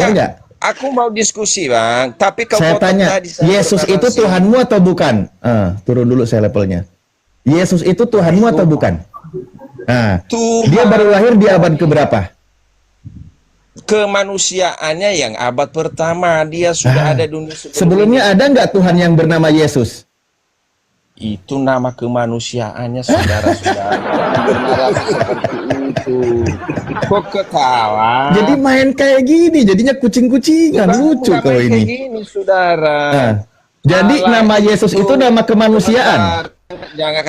Enggak? Aku mau diskusi, Bang. Tapi kau Saya tanya, Yesus itu Tuhanmu atau bukan? Turun dulu saya levelnya. Yesus itu Tuhanmu atau bukan? Nah, dia baru lahir di abad keberapa? Kemanusiaannya yang abad pertama. Dia sudah ada dunia sebelumnya ada nggak Tuhan yang bernama Yesus? Itu nama kemanusiaannya, saudara-saudara. Bernarasi seperti itu. Kok ketawa? Jadi main kayak gini, jadinya kucing-kucingan. Lucu kau ini. Kayak gini, saudara. Jadi nama Yesus itu nama kemanusiaan. Jangan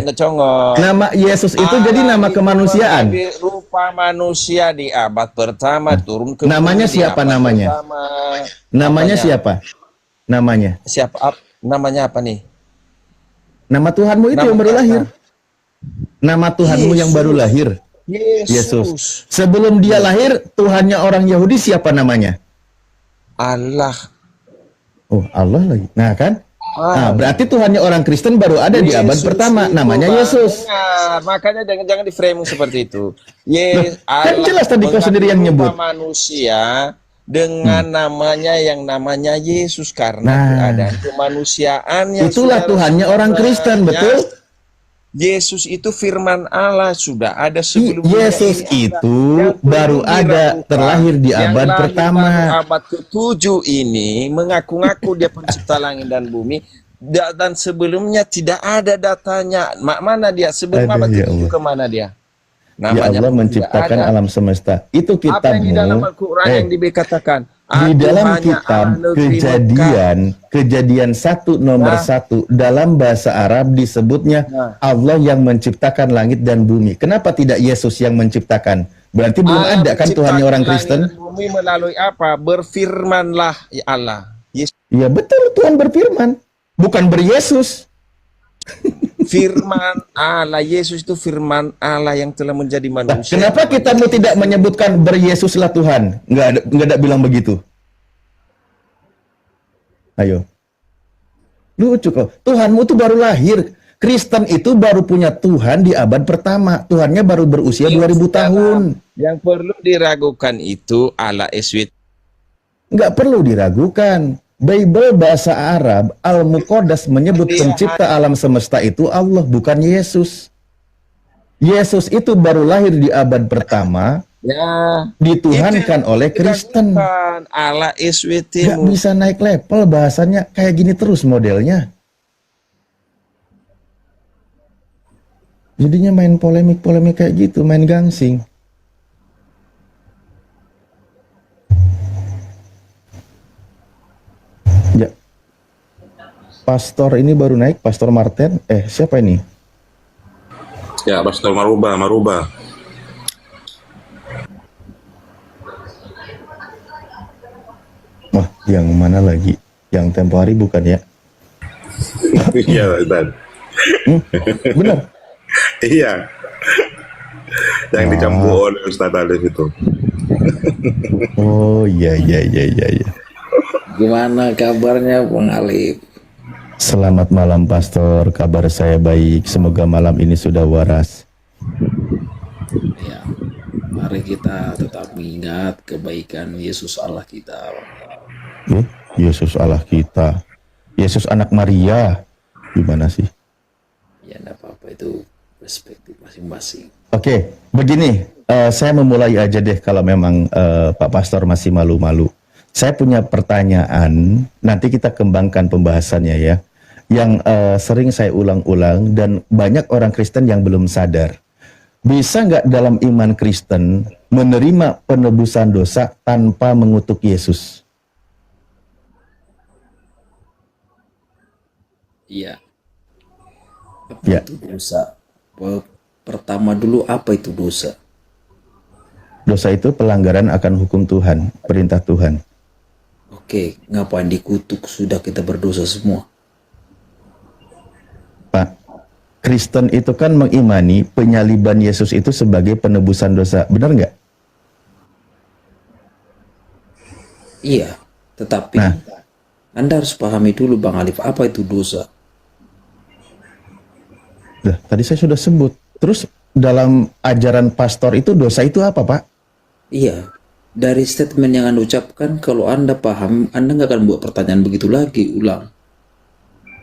ngecongol. Nama Yesus itu jadi nama kemanusiaan. Rupa manusia di abad pertama turun ke namanya siapa namanya? Namanya siapa? Namanya? Siapa? Namanya apa nih? Nama Tuhanmu itu yang baru lahir. Nama Tuhanmu yang baru lahir. Yesus. Sebelum dia lahir, Tuhannya orang Yahudi siapa namanya? Allah. Oh, Allah lagi. Nah kan? Nah, berarti Tuhannya orang Kristen baru ada di abad pertama, namanya Yesus. Makanya jangan di framing seperti itu. Kan jelas tadi kau sendiri yang nyebut manusia dengan namanya yang namanya Yesus karena keadaan kemanusiaannya. Itulah Tuhannya orang Kristen, betul? Yesus itu firman Allah, sudah ada sebelumnya. Yesus itu baru ada, terlahir di abad pertama. Abad ke-7 ini mengaku-ngaku dia pencipta langit dan bumi, dan sebelumnya tidak ada datanya. Mana dia? Sebelum abad ke-7 kemana dia? Namanya Allah menciptakan alam semesta. Itu kitabmu. Apa yang di dalam Al-Quran yang dikatakan? Di dalam kitab Kejadian 1 nomor 1 dalam bahasa Arab disebutnya Allah yang menciptakan langit dan bumi. Kenapa tidak Yesus yang menciptakan? Berarti belum ada kan Tuhannya orang Kristen? Bumi melalui apa? Berfirmanlah ya Allah. Ya betul, Tuhan berfirman, bukan beryesus. Firman Allah, Yesus itu firman Allah yang telah menjadi manusia. Kenapa kita tidak menyebutkan beryesuslah Tuhan? Nggak ada bilang begitu. Ayo. Lucu kok. Tuhanmu itu baru lahir. Kristen itu baru punya Tuhan di abad pertama. Tuhannya baru berusia 2000 tahun. Yang perlu diragukan itu Allah Eswit. Nggak perlu diragukan. Bible bahasa Arab Al-Muqaddas menyebut pencipta alam semesta itu Allah, bukan Yesus. Yesus itu baru lahir di abad pertama, dituhankan oleh Kristen. Allah Nggak bisa naik level bahasanya, kayak gini terus modelnya. Jadinya main polemik-polemik kayak gitu, main gangsing. Ya, pastor ini baru naik, Pastor Martin. Siapa ini? Ya, Pastor Maruba. Wah, yang mana lagi? Yang tempo hari bukan ya? Iya, Ustaz. Benar? Iya. Yang dicampur oleh Ustaz Alif itu. Oh, iya. Gimana kabarnya Bang Alif? Selamat malam Pastor, kabar saya baik. Semoga malam ini sudah waras. Ya, mari kita tetap mengingat kebaikan Yesus Allah kita. Yesus Allah kita. Yesus anak Maria. Gimana sih? Ya, enggak apa-apa, itu perspektif masing-masing. Oke, begini. Saya memulai aja deh kalau memang Pak Pastor masih malu-malu. Saya punya pertanyaan, nanti kita kembangkan pembahasannya ya, yang sering saya ulang-ulang dan banyak orang Kristen yang belum sadar. Bisa nggak dalam iman Kristen menerima penebusan dosa tanpa mengutuk Yesus? Iya. Apa itu dosa? Pertama dulu, apa itu dosa? Dosa itu pelanggaran akan hukum Tuhan, perintah Tuhan. Oke, ngapain dikutuk? Sudah kita berdosa semua. Pak, Kristen itu kan mengimani penyaliban Yesus itu sebagai penebusan dosa, benar nggak? Iya, tetapi Anda harus pahami dulu Bang Alif, apa itu dosa? Tadi saya sudah sebut. Terus dalam ajaran pastor itu dosa itu apa, Pak? Iya, Dari statement yang Anda ucapkan, kalau Anda paham, Anda nggak akan buat pertanyaan begitu lagi, ulang.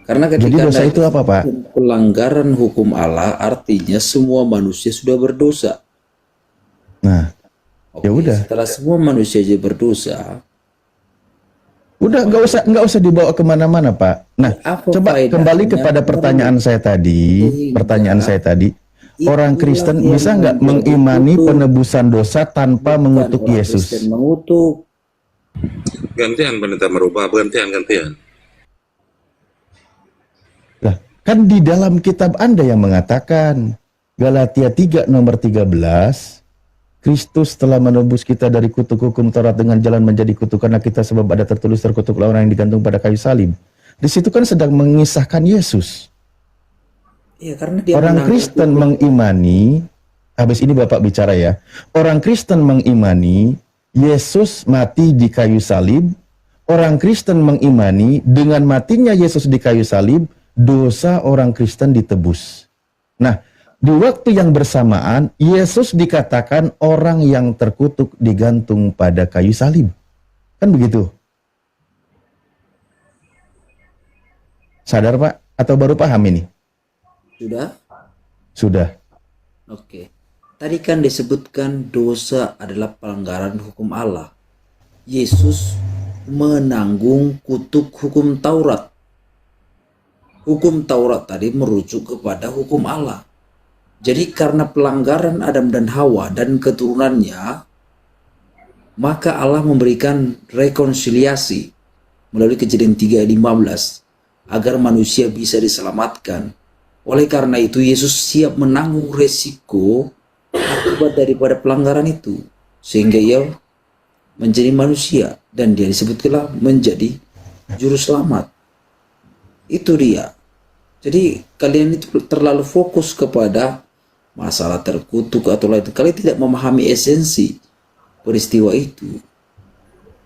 Karena Jadi ketika dosa Anda itu apa, Pak? pelanggaran hukum Allah, artinya semua manusia sudah berdosa. Nah, Oke, ya udah. setelah semua manusia jadi berdosa, Udah nggak usah dibawa kemana-mana, Pak. Nah, apa coba faedahnya? kembali kepada pertanyaan saya tadi. Sehingga Pertanyaan saya tadi, orang itulah Kristen yang bisa nggak menjadi mengimani kutuk. penebusan dosa tanpa Bukan mengutuk orang Yesus? Kristen mengutuk. Gantian pendeta merubah, gantian. Lah, kan di dalam kitab Anda yang mengatakan, Galatia 3 nomor 13, Kristus telah menebus kita dari kutuk hukum Taurat dengan jalan menjadi kutuk karena kita sebab ada tertulis terkutuklah orang yang digantung pada kayu salib. Di situ kan sedang mengisahkan Yesus. Iya, karena dia Orang menanggung Kristen mengimani, habis ini Bapak bicara ya, orang Kristen mengimani Yesus mati di kayu salib, orang Kristen mengimani dengan matinya Yesus di kayu salib, dosa orang Kristen ditebus. Nah, di waktu yang bersamaan, Yesus dikatakan orang yang terkutuk digantung pada kayu salib. Kan begitu? Sadar, Pak? Atau baru paham ini? Sudah? Sudah. Oke. Tadi kan disebutkan dosa adalah pelanggaran hukum Allah. Yesus menanggung kutuk hukum Taurat. Hukum Taurat tadi merujuk kepada hukum Allah. Jadi karena pelanggaran Adam dan Hawa dan keturunannya, maka Allah memberikan rekonsiliasi melalui Kejadian 3 ayat 15 agar manusia bisa diselamatkan. Oleh karena itu Yesus siap menanggung resiko akibat daripada pelanggaran itu, sehingga ia menjadi manusia dan dia disebutlah menjadi juru selamat. Itu dia. Jadi kalian itu terlalu fokus kepada masalah terkutuk atau lain. Kalian tidak memahami esensi peristiwa itu.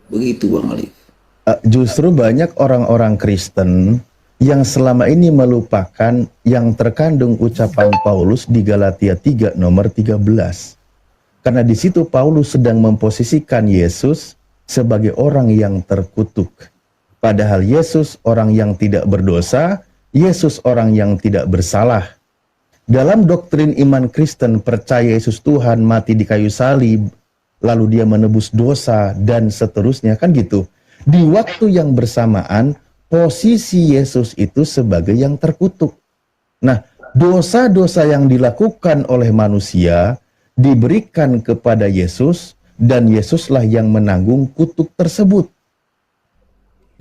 Begitu Bang Alif. Justru banyak orang-orang Kristen yang selama ini melupakan yang terkandung ucapan Paulus di Galatia 3 nomor 13. Karena di situ Paulus sedang memposisikan Yesus sebagai orang yang terkutuk. Padahal Yesus orang yang tidak berdosa, Yesus orang yang tidak bersalah. Dalam doktrin iman Kristen, percaya Yesus Tuhan mati di kayu salib, lalu dia menebus dosa, dan seterusnya, kan gitu. Di waktu yang bersamaan, posisi Yesus itu sebagai yang terkutuk. Nah, dosa-dosa yang dilakukan oleh manusia diberikan kepada Yesus, dan Yesuslah yang menanggung kutuk tersebut.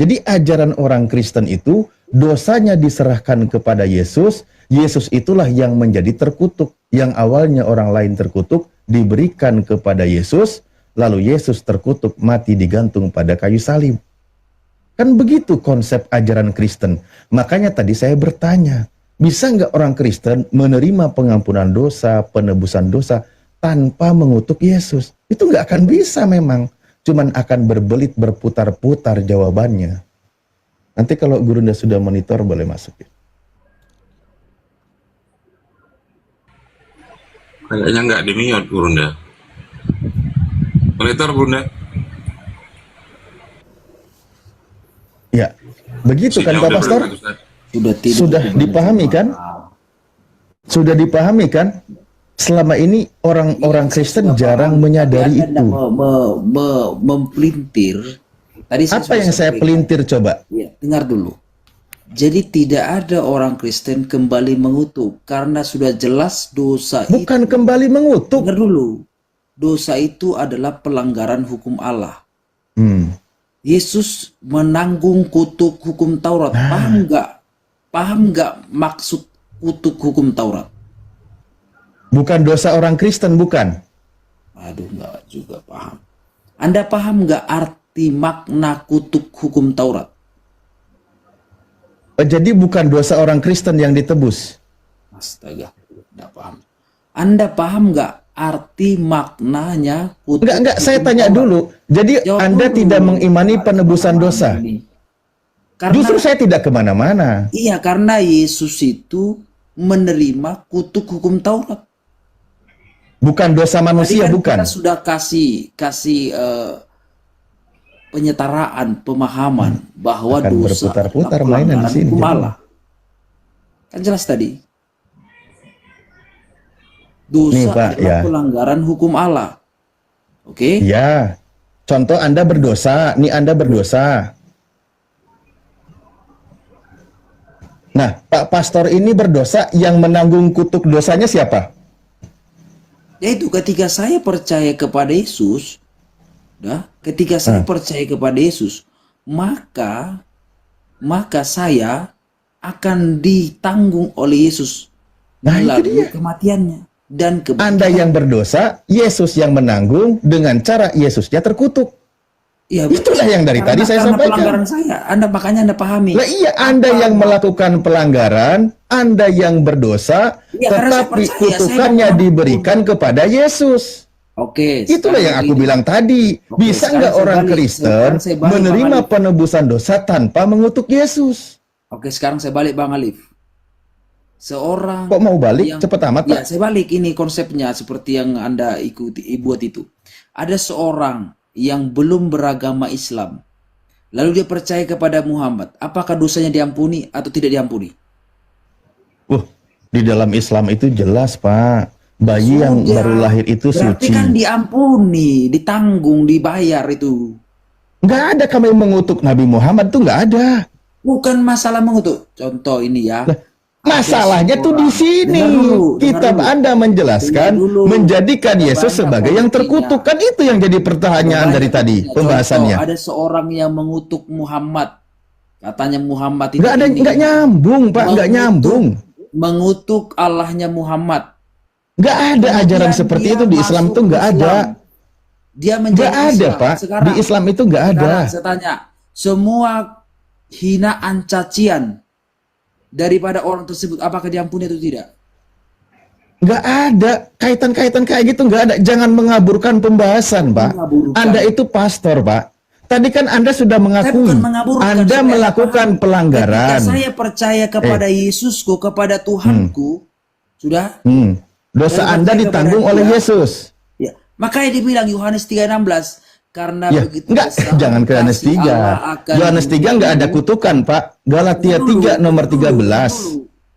Jadi ajaran orang Kristen itu, dosanya diserahkan kepada Yesus, Yesus itulah yang menjadi terkutuk. Yang awalnya orang lain terkutuk, diberikan kepada Yesus, lalu Yesus terkutuk mati digantung pada kayu salib. Kan begitu konsep ajaran Kristen. Makanya tadi saya bertanya, bisa nggak orang Kristen menerima pengampunan dosa, penebusan dosa, tanpa mengutuk Yesus? Itu nggak akan bisa memang. Cuman akan berbelit berputar-putar jawabannya. Nanti kalau Gurunda sudah monitor boleh masukin. Kayaknya nggak di-mute, Gurunda. Monitor, Gurunda. Ya, begitu kan Pak Pastor? Sudah dipahami kan? Sudah dipahami kan? Selama ini orang-orang Kristen jarang menyadari itu. Mempelintir. Tadi Apa yang saya pelintir coba? Ya, dengar dulu. Jadi tidak ada orang Kristen kembali mengutuk karena sudah jelas dosa itu. Bukan kembali mengutuk. Dengar dulu. Dosa itu adalah pelanggaran hukum Allah. Yesus menanggung kutuk hukum Taurat. Paham nggak? Paham nggak maksud kutuk hukum Taurat? Bukan dosa orang Kristen, bukan? Aduh, nggak juga paham. Anda paham nggak arti makna kutuk hukum Taurat? Jadi bukan dosa orang Kristen yang ditebus? Astaga, nggak paham. Anda paham nggak arti maknanya kutuk? Enggak, saya tanya Taurat? dulu. Jadi Jawab Anda dulu. tidak mengimani penebusan dosa? Karena, Justru saya tidak kemana-mana. iya, karena Yesus itu menerima kutuk hukum Taurat. Bukan dosa Tadi manusia, kan bukan. kita sudah kasih penyetaraan, pemahaman bahwa Akan dosa adalah berputar-putar mainan di pelanggaran sini. hukum Jadi, Allah. Kan jelas tadi. nih Dosa Pak, adalah ya. pelanggaran hukum Allah. Oke? Ya. Contoh Anda berdosa, nih Anda berdosa. Nah, Pak Pastor ini berdosa, yang menanggung kutuk dosanya siapa? Yaitu ketika saya percaya kepada Yesus, ketika saya percaya kepada Yesus, maka saya akan ditanggung oleh Yesus Nah, itu melalui dia. kematiannya dan Anda yang berdosa, Yesus yang menanggung, dengan cara Yesusnya terkutuk. Ya, Itulah yang dari tadi saya karena sampaikan. pelanggaran saya, makanya Anda pahami. Lah iya, Anda yang melakukan pelanggaran, Anda yang berdosa, Ya, karena saya tetapi percaya, kutukannya saya diberikan kepada Yesus. Oke, Itulah yang aku bilang tadi. Oke, Bisa sekarang nggak saya orang balik. Kristen Sekarang saya balik, menerima Bang Alif. penebusan dosa tanpa mengutuk Yesus? Oke, sekarang saya balik Bang Alif. Seorang Kok mau balik? yang Cepet amat, ya, Pak. saya balik ini konsepnya seperti yang Anda buat itu. Ada seorang yang belum beragama Islam, lalu dia percaya kepada Muhammad. Apakah dosanya diampuni atau tidak diampuni? Di dalam Islam itu jelas, Pak. Bayi yang Sudah. baru lahir itu Berarti suci. kan diampuni, ditanggung, dibayar itu. Nggak ada kami mengutuk Nabi Muhammad tuh, nggak ada. Bukan masalah mengutuk. Contoh ini ya. Masalahnya tuh di sini. Dengar dulu, Kitab dengar dulu. Anda menjelaskan Dengar dulu. menjadikan Yesus Banyak sebagai yang politiknya. terkutuk. Kan itu yang jadi pertanyaan dari tadi Contoh, pembahasannya. ada seorang yang mengutuk Muhammad. Katanya Muhammad itu Nggak nyambung, Pak. Nggak nyambung. Mengutuk Allahnya Muhammad. Nggak ada ajaran Kemudian seperti dia itu di Islam masuk tuh, nggak Islam. ada. Dia menjadi Nggak ada, Islam. Pak. Di Islam itu nggak ada. Sekarang saya tanya, semua hinaan cacian daripada orang tersebut, apakah diampuni atau tidak? Nggak ada kaitan-kaitan kayak gitu, nggak ada. Jangan mengaburkan pembahasan, Pak. Mengaburkan. Anda itu pastor, Pak. Tadi kan Anda sudah Saya mengakui bukan mengaburkan, Anda supaya melakukan paham. pelanggaran. Ketika saya percaya kepada Yesusku, kepada Tuhanku, sudah. Dosa Saya Anda percaya ditanggung kepada oleh Dia. Yesus. Ya, makanya dibilang Yohanes 3:16, karena Ya, begitu enggak, besar jangan ke Yohanes kasih 3. Allah akan Yohanes 3 enggak ada dunia. kutukan, Pak. Galatia 3 nomor 13.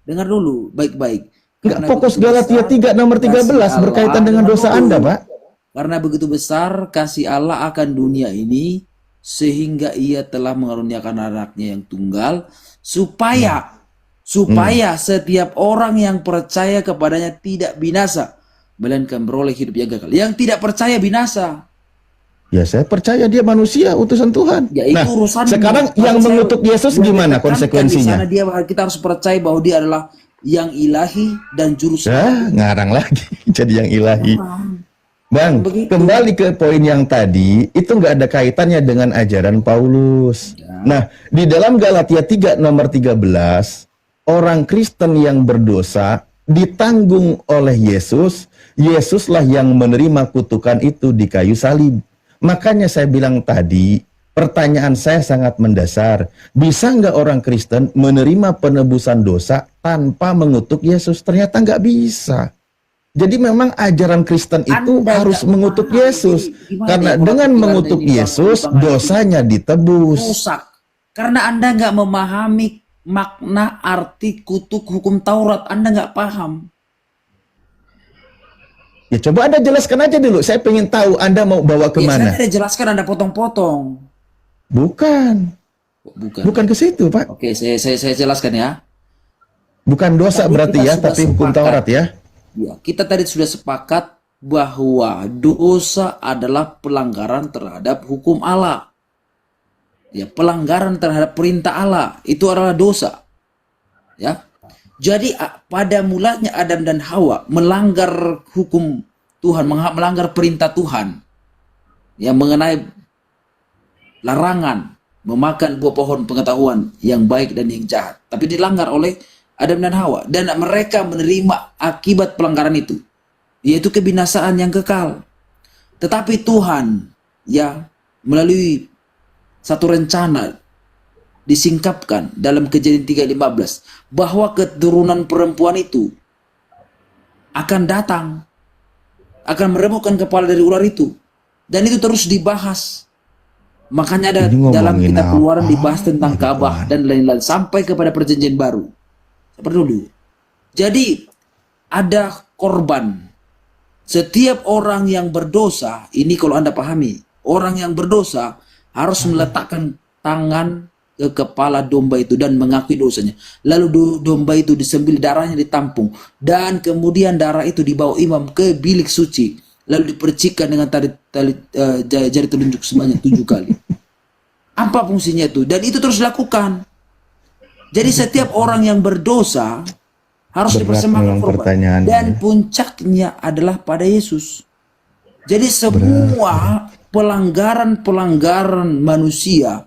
Dengar dulu, baik-baik. Enggak, Karena fokus begitu Galatia besar 3 nomor 13 kasih berkaitan Allah, dengan dengar dosa dulu. Anda, Pak. Karena begitu besar kasih Allah akan dunia ini, sehingga ia telah mengaruniakan anaknya yang tunggal, supaya setiap orang yang percaya kepadanya tidak binasa, melainkan beroleh hidup yang kekal. Yang tidak percaya binasa. Ya, saya percaya dia manusia, utusan Tuhan. Ya, itu Nah, urusanmu. sekarang yang Saya- mengutuk Yesus yang gimana ditekankan konsekuensinya? di sana kita harus percaya bahwa dia adalah yang ilahi dan juru selamat. Ngarang lagi jadi yang ilahi. Bang, Begitu. kembali ke poin yang tadi, itu nggak ada kaitannya dengan ajaran Paulus. Nah, di dalam Galatia 3 nomor 13, orang Kristen yang berdosa ditanggung oleh Yesus, Yesuslah yang menerima kutukan itu di kayu salib. Makanya saya bilang tadi, pertanyaan saya sangat mendasar. Bisa nggak orang Kristen menerima penebusan dosa tanpa mengutuk Yesus? Ternyata nggak bisa. Jadi memang ajaran Kristen itu Anda harus nggak mengutuk memahami. Yesus. Gimana Karena ya, dengan kalau mengutuk pikiran ini, Yesus, Bang Alif? dosanya ditebus. Rusak. Karena Anda nggak memahami makna arti kutuk hukum Taurat. Anda nggak paham. Ya coba Anda jelaskan aja dulu. Saya pengen tahu Anda mau bawa Ya, kemana. saya tidak jelaskan, Anda potong-potong. Bukan. Bukan. Bukan ke situ, Pak. Oke, saya jelaskan ya. Bukan dosa Tadi berarti kita ya, sudah tapi hukum sepakat. Taurat ya. Ya, kita tadi sudah sepakat bahwa dosa adalah pelanggaran terhadap hukum Allah. Ya, pelanggaran terhadap perintah Allah itu adalah dosa. Ya. Jadi pada mulanya Adam dan Hawa melanggar hukum Tuhan, melanggar perintah Tuhan. Yang mengenai larangan memakan buah pohon pengetahuan yang baik dan yang jahat. Tapi dilanggar oleh Adam dan Hawa, dan mereka menerima akibat pelanggaran itu, yaitu kebinasaan yang kekal. Tetapi Tuhan ya melalui satu rencana disingkapkan dalam Kejadian 3:15 bahwa keturunan perempuan itu akan datang akan meremukkan kepala dari ular itu. Dan itu terus dibahas. Makanya ada Ini dalam ngomongin kitab Keluaran apa dibahas tentang gitu Ka'bah kan? dan lain-lain sampai kepada perjanjian baru. Seperti dulu. Jadi ada korban. Setiap orang yang berdosa, ini kalau Anda pahami, orang yang berdosa harus meletakkan tangan ke kepala domba itu dan mengakui dosanya. Lalu domba itu disembelih, darahnya ditampung, dan kemudian darah itu dibawa imam ke bilik suci, lalu dipercikkan dengan jari telunjuk sebanyak 7 kali. Apa fungsinya itu? Dan itu terus dilakukan. Jadi setiap orang yang berdosa harus Berat dipersembahkan memang korban. pertanyaannya. Dan puncaknya adalah pada Yesus. Jadi semua pelanggaran-pelanggaran manusia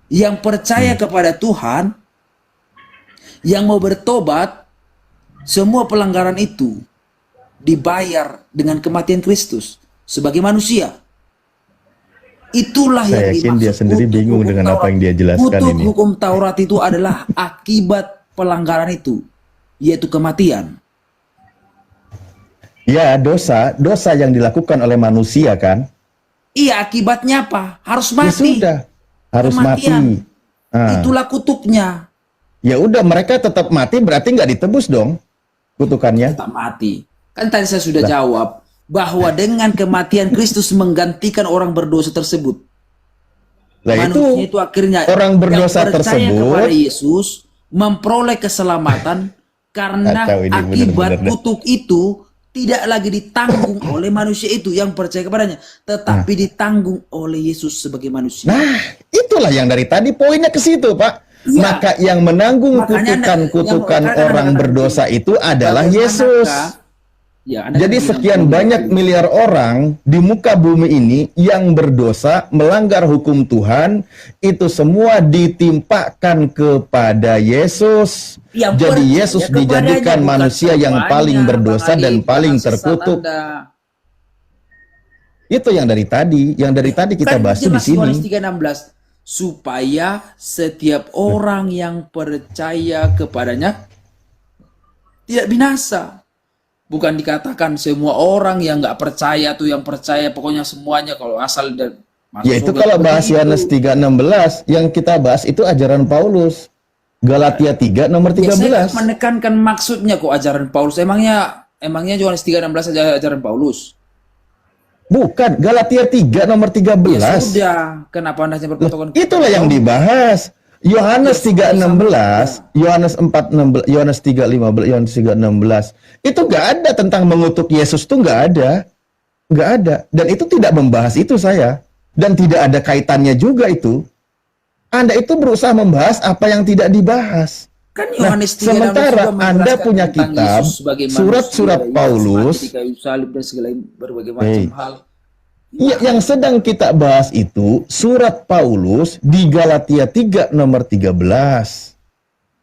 yang percaya kepada Tuhan, yang mau bertobat, semua pelanggaran itu dibayar dengan kematian Kristus sebagai manusia. Itulah Saya yang yakin dia dimaksud sendiri kutuk bingung hukum dengan apa Taurat. yang dia jelaskan Kutuk ini. hukum Taurat itu adalah akibat pelanggaran itu, yaitu kematian. Ya, dosa yang dilakukan oleh manusia kan? Iya, akibatnya apa? Harus Ya mati. sudah, harus Kematian. mati. Ah. Itulah kutuknya. Ya udah, mereka tetap mati berarti nggak ditebus dong kutukannya. Tak mati. Kan tadi saya sudah jawab bahwa dengan kematian Kristus menggantikan orang berdosa tersebut. Lah Manusia itu itu akhirnya orang berdosa yang percaya tersebut- kepada Yesus memperoleh keselamatan karena Kacau ini, akibat bener-bener dah. kutuk itu tidak lagi ditanggung oleh manusia itu yang percaya kepadanya, tetapi ditanggung oleh Yesus sebagai manusia. Nah, itulah yang dari tadi poinnya ke situ, Pak. Iya. Maka yang menanggung Makanya kutukan-kutukan yang- orang kadang-kadang berdosa begini, itu adalah bagaimanakah- Yesus. Ya, Anda Jadi bilang sekian begini, banyak miliar orang di muka bumi ini yang berdosa, melanggar hukum Tuhan, itu semua ditimpakan kepada Yesus. yang Jadi percaya Yesus kepadanya, dijadikan bukan manusia yang semuanya, paling berdosa Bang dan Ali, paling jangan sesat terkutuk. Anda. Itu yang dari tadi kita Kan bahas tuh di jelas Yohanes sini. 3:16 supaya setiap orang yang percaya kepadanya tidak binasa. Bukan dikatakan semua orang yang nggak percaya tuh yang percaya, pokoknya semuanya kalau asal dan masuk Ya itu surga. kalau bahas Begitu. Yohanes 3:16, yang kita bahas itu ajaran Paulus. Galatia 3 nomor Ya, saya 13. menekankan maksudnya kok ajaran Paulus. Emangnya Yohanes 3:16 aja ajaran Paulus? Bukan, Galatia 3 nomor 13. Ya sudah, kenapa Anda hanya berpatokan? Itulah yang dibahas. Yohanes 3:16, Yohanes 4:16, Yohanes 3:15, Yohanes 3:16. Itu nggak ada tentang mengutuk Yesus, tuh nggak ada. Nggak ada. Dan itu tidak membahas itu saya. Dan tidak ada kaitannya juga itu. Anda itu berusaha membahas apa yang tidak dibahas. Kan Nah, Yohanes 3:16 sementara juga menjelaskan Anda punya tentang kitab, Yesus sebagai surat-surat manusia, Paulus, Yesus mati di kayu salib dan segala berbagai macam Hey. hal. ya, yang sedang kita bahas itu surat Paulus di Galatia 3 nomor 13.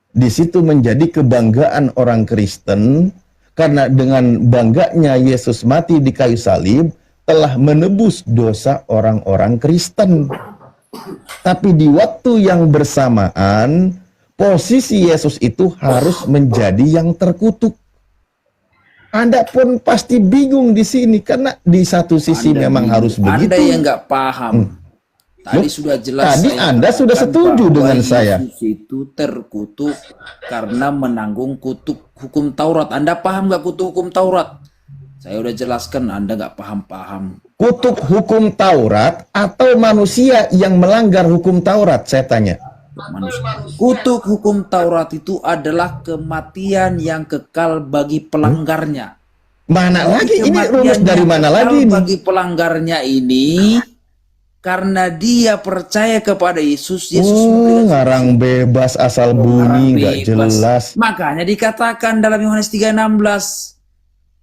Di situ menjadi kebanggaan orang Kristen karena dengan bangganya Yesus mati di kayu salib telah menebus dosa orang-orang Kristen. Tapi di waktu yang bersamaan posisi Yesus itu harus menjadi yang terkutuk. Anda pun pasti bingung di sini karena di satu sisi memang harus begitu. Anda yang nggak paham. Tadi Loh, sudah jelas. tadi saya Anda sudah katakan setuju bahwa dengan saya. Yesus itu terkutuk karena menanggung kutuk hukum Taurat. Anda paham nggak kutuk hukum Taurat? Saya udah jelaskan. Anda nggak paham-paham. Kutuk hukum Taurat atau manusia yang melanggar hukum Taurat, saya tanya. Manusia. Kutuk hukum Taurat itu adalah kematian yang kekal bagi pelanggarnya. Mana lagi? Ini Kematian rumus dari yang mana kekal lagi ini? bagi pelanggarnya ini karena dia percaya kepada Yesus. Yesus memberikan Ngarang bebas asal bunyi, nggak bebas. jelas. Makanya dikatakan dalam Yohanes 3:16.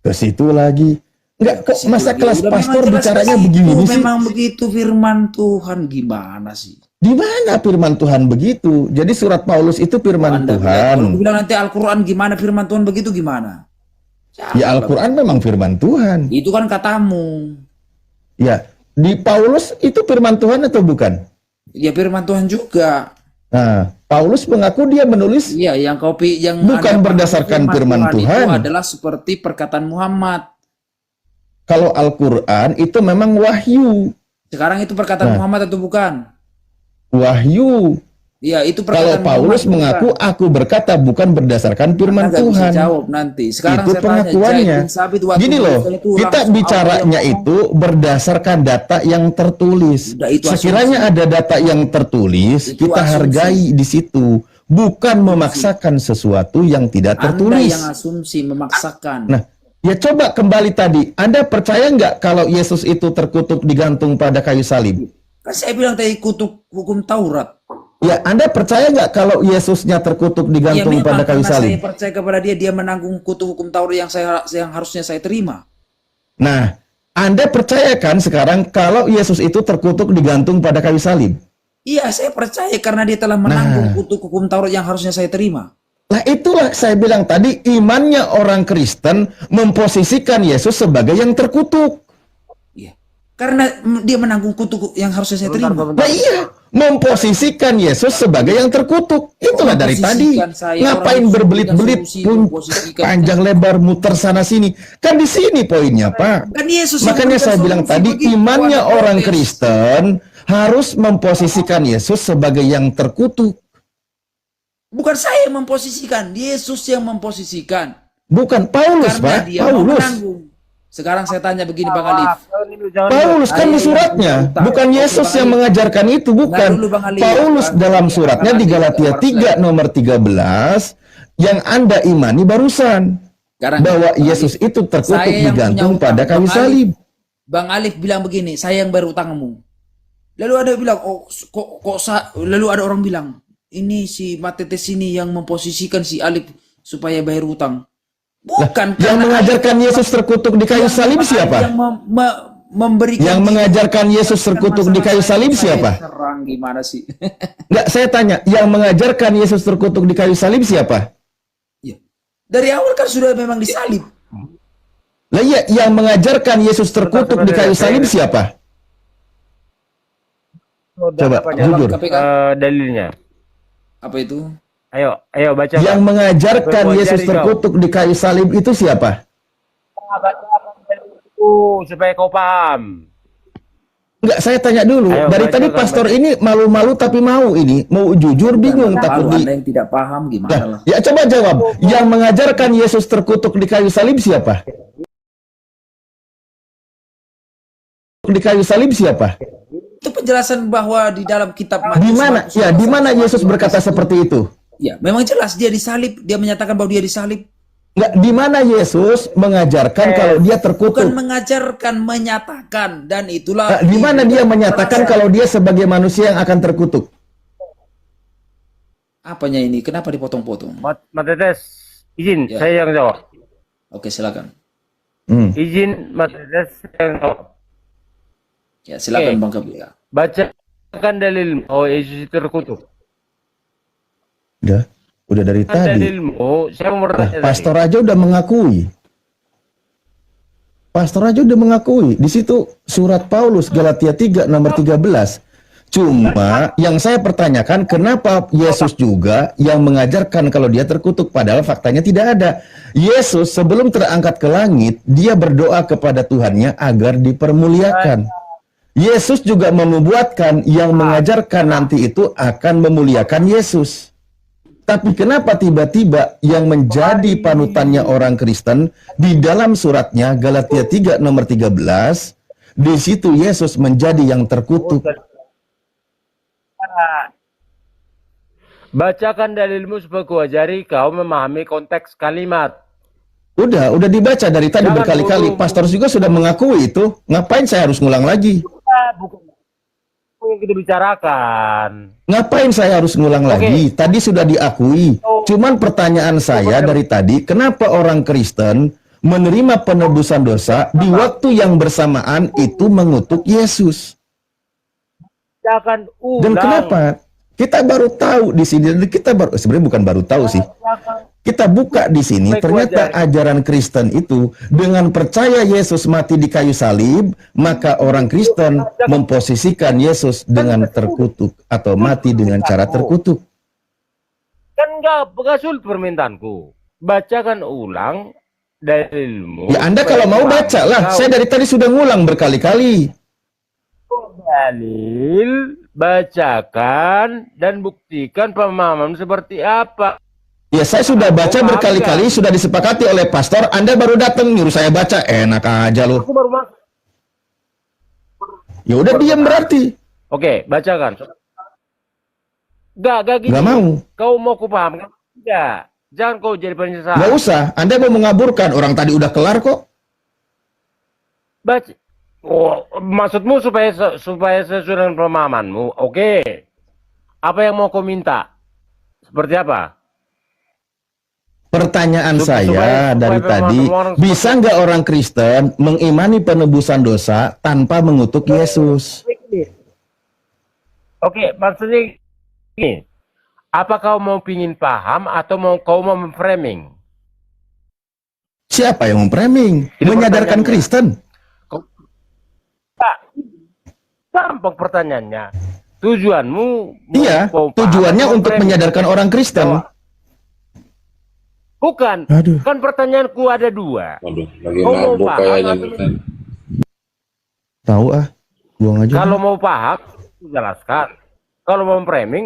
Ke situ lagi. Enggak, kok masa kelas Udah, pastor memang jelas bicaranya begitu, begini sih? Memang begitu firman Tuhan, gimana sih? Di mana firman Tuhan begitu? Jadi surat Paulus itu firman Anda Tuhan. bilang, kalau bilang nanti Al-Quran gimana, firman Tuhan begitu gimana? Ya Al-Quran memang firman Tuhan. Itu kan katamu. Ya, di Paulus itu firman Tuhan atau bukan? Ya firman Tuhan juga. Nah, Paulus mengaku dia menulis Iya, yang kopi yang Bukan Anda berdasarkan pahami firman Tuhan. itu adalah seperti perkataan Muhammad. kalau Al-Quran itu memang wahyu. Sekarang itu perkataan Nah. Muhammad atau bukan? Wahyu. Iya, itu Kalau perkataan Paulus Muhammad, mengaku, aku berkata bukan berdasarkan firman Anda nggak bisa Tuhan. jawab nanti. Sekarang Itu saya tanya, pengakuannya. Zaid bin Sabit waktu Gini loh, menuliskan itu kita langsung Allah bicaranya yang ngomong. itu berdasarkan data yang tertulis. Udah, itu Sekiranya asumsi. ada data yang tertulis, Itu kita asumsi. hargai di situ. Bukan memaksakan sesuatu yang tidak Anda tertulis. yang asumsi memaksakan. Nah, ya coba kembali tadi. Anda percaya nggak kalau Yesus itu terkutuk digantung pada kayu salib? Kan saya bilang tadi kutuk hukum Taurat. Ya, Anda percaya nggak kalau Yesusnya terkutuk Ya digantung memang pada kayu karena saya salib? percaya kepada dia, dia menanggung kutuk hukum Taurat yang harusnya saya terima. Nah, Anda percaya kan sekarang kalau Yesus itu terkutuk digantung pada kayu salib? Iya, saya percaya karena dia telah menanggung kutuk hukum Taurat yang harusnya saya terima. Nah, itulah saya bilang tadi, imannya orang Kristen memposisikan Yesus sebagai yang terkutuk. Iya. Karena dia menanggung kutuk yang harusnya saya terima. Nah iya, memposisikan Yesus sebagai yang terkutuk. Itulah dari tadi. Memposisikan saya, Ngapain orang berbelit-belit solusi, pun memposisikan. panjang lebar muter sana sini. Kan di sini poinnya, Pak. Kan Yesus yang Makanya memberikan saya bilang solusi tadi, bagi imannya warga orang protes. Kristen harus memposisikan Yesus sebagai yang terkutuk. Bukan saya yang memposisikan, Yesus yang memposisikan. Bukan Paulus, Karena Pak. dia mau Paulus. menanggung. Sekarang saya tanya begini Bang Alif. Paulus kan di suratnya, bukan Yesus yang mengajarkan itu, bukan. dulu, Bang Ali. Paulus dalam suratnya di Galatia 3 nomor 13 yang Anda imani barusan Sekarang, bahwa Bang Yesus Alif, itu terkutuk saya yang digantung punya utang. pada kayu Bang Alif. salib. Bang Alif bilang begini, saya yang bayar utangmu. Lalu ada yang bilang, lalu ada orang bilang, ini si Matetes ini yang memposisikan si Alif supaya bayar utang. Bukan Yang karena mengajarkan Alif Yesus terkutuk di kayu yang- salib siapa? Yang memberikan Yang mengajarkan Yesus terkutuk di kayu salib Saya siapa? serang gimana sih? Enggak, saya tanya, yang mengajarkan Yesus terkutuk di kayu salib siapa? Ya. Dari awal kan sudah memang disalib. Lah iya, yang mengajarkan Yesus terkutuk di kayu salib siapa? Coba, jujur. KPK. Dalilnya. Apa itu? Ayo baca. Yang Pak. mengajarkan Buat Yesus jari kau. terkutuk di kayu salib itu siapa? Supaya kau paham. Enggak, saya tanya dulu. Ayo, Dari baca, tadi Kang, pastor baca. ini malu-malu tapi mau ini. Mau jujur bingung takut Kalau di... Anda yang tidak paham gimana Nah, lah? ya coba jawab. Yang mengajarkan Yesus terkutuk di kayu salib siapa? Di kayu salib siapa? Itu penjelasan bahwa di dalam kitab Di mana? Ya, di mana Yesus berkata seperti itu? Ya, memang jelas dia disalib, dia menyatakan bahwa dia disalib. Enggak, di mana Yesus mengajarkan kalau dia Bukan terkutuk? mengajarkan, menyatakan, dan Nah, itulah di mana dia menyatakan kalau dia sebagai manusia yang akan terkutuk? apanya ini? Kenapa dipotong-potong? Matetes, izin Ya. saya yang jawab. Oke, silakan. Hmm. Izin Matetes saya yang jawab. Ya, silakan Oke. Bang KPK. Bacakan dalil bahwa Yesus itu terkutuk. Udah dari Kan tadi. dalilmu, saya mau Nah, bertanya pastor tadi. aja udah mengakui. Pastor aja udah mengakui. Di situ surat Paulus Galatia 3 nomor 13. Cuma yang saya pertanyakan kenapa Yesus juga yang mengajarkan kalau dia terkutuk padahal faktanya tidak ada. Yesus sebelum terangkat ke langit, dia berdoa kepada Tuhannya agar dipermuliakan. Yesus juga menubuatkan yang mengajarkan nanti itu akan memuliakan Yesus. Tapi kenapa tiba-tiba yang menjadi panutannya orang Kristen di dalam suratnya Galatia 3 nomor 13, di situ Yesus menjadi yang terkutuk. Bacakan dalilmu supaya kuajari kau memahami konteks kalimat. Udah dibaca dari tadi Jangan berkali-kali. buru-buru. Pastor juga sudah mengakui itu. Ngapain saya harus ngulang lagi? Bukan yang kita bicarakan. Ngapain saya harus ngulang lagi? Tadi sudah diakui. Cuman pertanyaan saya dari tadi, kenapa orang Kristen menerima penebusan dosa di waktu yang bersamaan itu mengutuk Yesus? Bacakan ulang. Dan kenapa? Kita baru tahu di sini, kita baru sebenarnya bukan baru tahu sih. Kita buka di sini, ternyata ajaran Kristen itu dengan percaya Yesus mati di kayu salib, maka orang Kristen memposisikan Yesus dengan terkutuk atau mati dengan cara terkutuk. Kan enggak sulit permintaanku. Bacakan ulang dalilmu. Ya Anda kalau mau baca lah. Saya dari tadi sudah ngulang berkali-kali. Dalil, bacakan dan buktikan pemahaman seperti apa. Ya saya sudah baca berkali-kali, sudah disepakati oleh pastor. Anda baru datang nyuruh saya baca. Enak aja loh. Aku baru masuk. Ya udah diam berarti. Oke, bacakan. Gak gini. Gak mau. Kau mau ku paham kan? Tidak. Jangan kau jadi penyesalan. Gak usah. Anda mau mengaburkan. Orang tadi udah kelar kok. Baca. Oh, maksudmu supaya sesuai dengan pemahamanmu. Oke. Apa yang mau kau minta? Seperti apa? Pertanyaan saya supaya dari tadi, bisa nggak orang Kristen mengimani penebusan dosa tanpa mengutuk Yesus? Oke, maksudnya ini. Apa kau mau pingin paham atau kau mau memframing? Siapa yang memframing? Itu Menyadarkan pertanyaannya. Kristen? Gampang pertanyaannya. Tujuanmu Iya, mau paham tujuannya atau untuk memframing? menyadarkan orang Kristen. Bukan. Aduh. Kan pertanyaanku ada dua. Waduh, lagi Kau mau mabuk paham kayaknya atau Ustaz. Tahu ah, buang aja. Kalau mau paham, jelaskan. Kalau mau framing,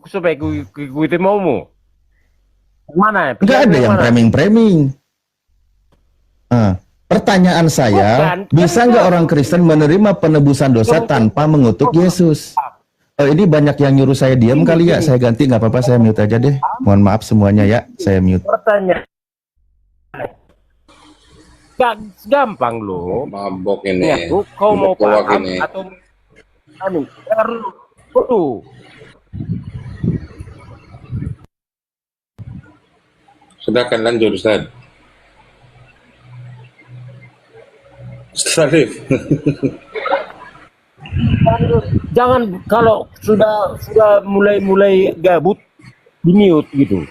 supaya ikuti maumu. Mana? Nggak ada yang mana? framing-framing. Pertanyaan saya, Bukan, bisa kan nggak enggak. orang Kristen menerima penebusan dosa tanpa mengutuk Yesus? Ini banyak yang nyuruh saya diam kali ya. Saya ganti, nggak apa-apa, saya mute aja deh. Mohon maaf semuanya ya, saya mute. Pertanyaan. Gampang loh. Mabok ini. Ya, kau mau Mabok paham ini. atau anu? Perlu. Silakan lanjut Ustaz. Ustaz Arif. Jangan kalau sudah mulai gabut di mute gitu.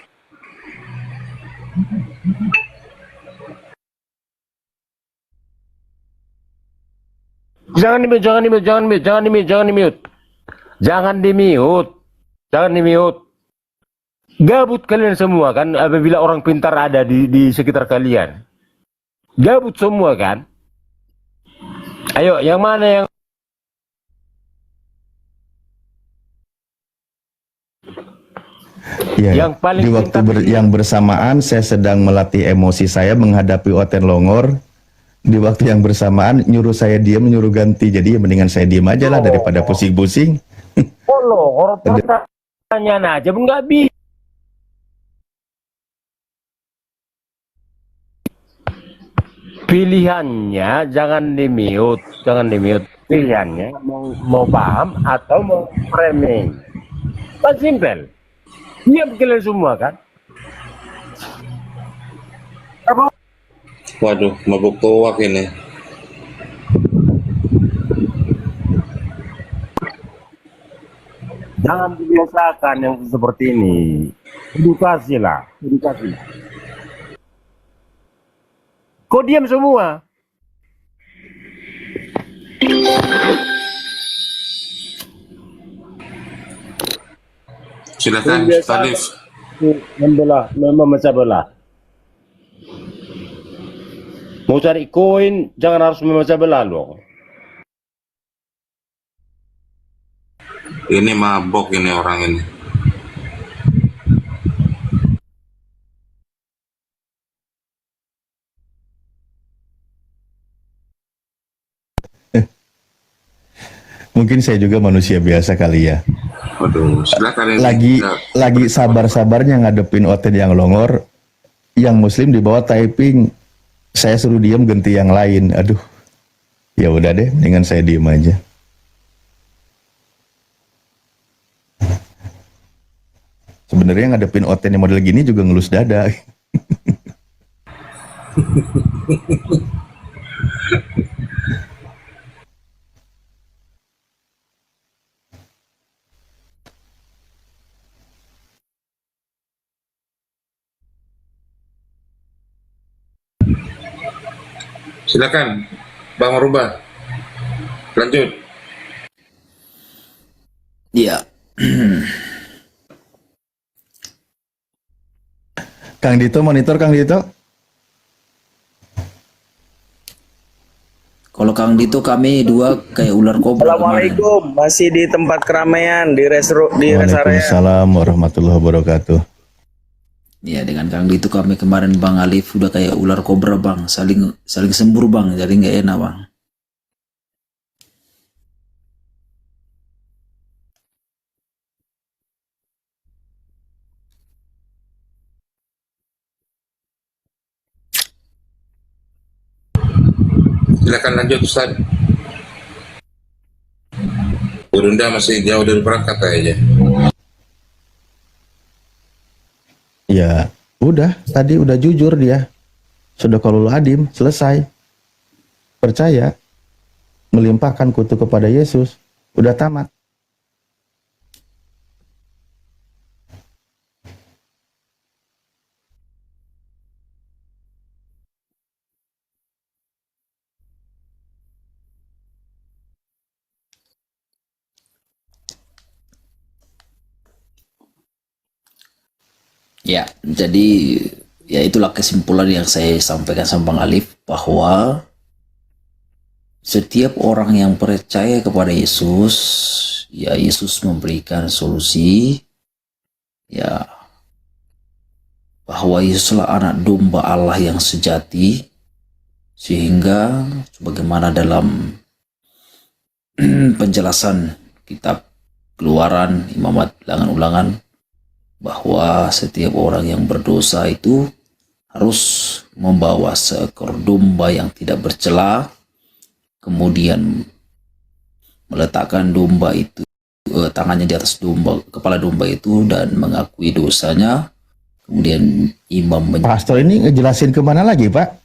Jangan di mute. Gabut kalian semua kan apabila orang pintar ada di sekitar kalian. Gabut semua kan? Ayo, yang mana yang Ya, Yang paling di waktu pintar yang bersamaan saya sedang melatih emosi saya menghadapi Oten Longor. Di waktu yang bersamaan nyuruh saya diam, nyuruh ganti. Jadi ya mendingan saya diam aja lah daripada pusing-pusing. orang pertanyaan aja nggak bisa. Pilihannya jangan di mute. Pilihannya mau paham atau mau framing. Kan simpel. Diam kalian semua kan? Waduh, mabuk tuak ini. Jangan dibiasakan yang seperti ini. Edukasi. Kok diam semua? Silakan Ustaz Arif. Memecah belah. Mau cari koin, jangan harus memecah belah loh. Ini mabok ini orang ini. Mungkin saya juga manusia biasa kali ya. Waduh, silakan ini. Lagi sabar-sabarnya ngadepin Oten yang Longor, yang Muslim di bawah typing, saya suruh diam ganti yang lain. Aduh, ya udah deh, mendingan saya diem aja. Sebenarnya ngadepin Oten yang model gini juga ngelus dada. Silakan Bang Rubah. Lanjut. Ya, Kang Dito, monitor Kang Dito. Kalau Kang Dito kami dua kayak ular kobra kemarin. Assalamualaikum, masih di tempat keramaian di rest area. Waalaikumsalam warahmatullahi wabarakatuh. Ya dengan Kang Dito kami kemarin Bang Alif udah kayak ular kobra Bang, saling sembur Bang, jadi nggak enak Bang. Silakan lanjut Ustaz. Burunda masih jauh dari berangkat kayaknya. Ya, udah, tadi udah jujur dia. Sadaqallahul Adim, selesai. Percaya, melimpahkan kutuk kepada Yesus, udah tamat. Ya, jadi ya itulah kesimpulan yang saya sampaikan sama Bang Alif, bahwa setiap orang yang percaya kepada Yesus, ya Yesus memberikan solusi, ya bahwa Yesuslah anak domba Allah yang sejati, sehingga sebagaimana dalam penjelasan kitab Keluaran, Imamat, Ulangan-Ulangan, bahwa setiap orang yang berdosa itu harus membawa seekor domba yang tidak bercela, kemudian meletakkan domba itu tangannya di atas kepala domba itu dan mengakui dosanya. Kemudian imam Pastor ini ngejelasin kemana lagi, Pak?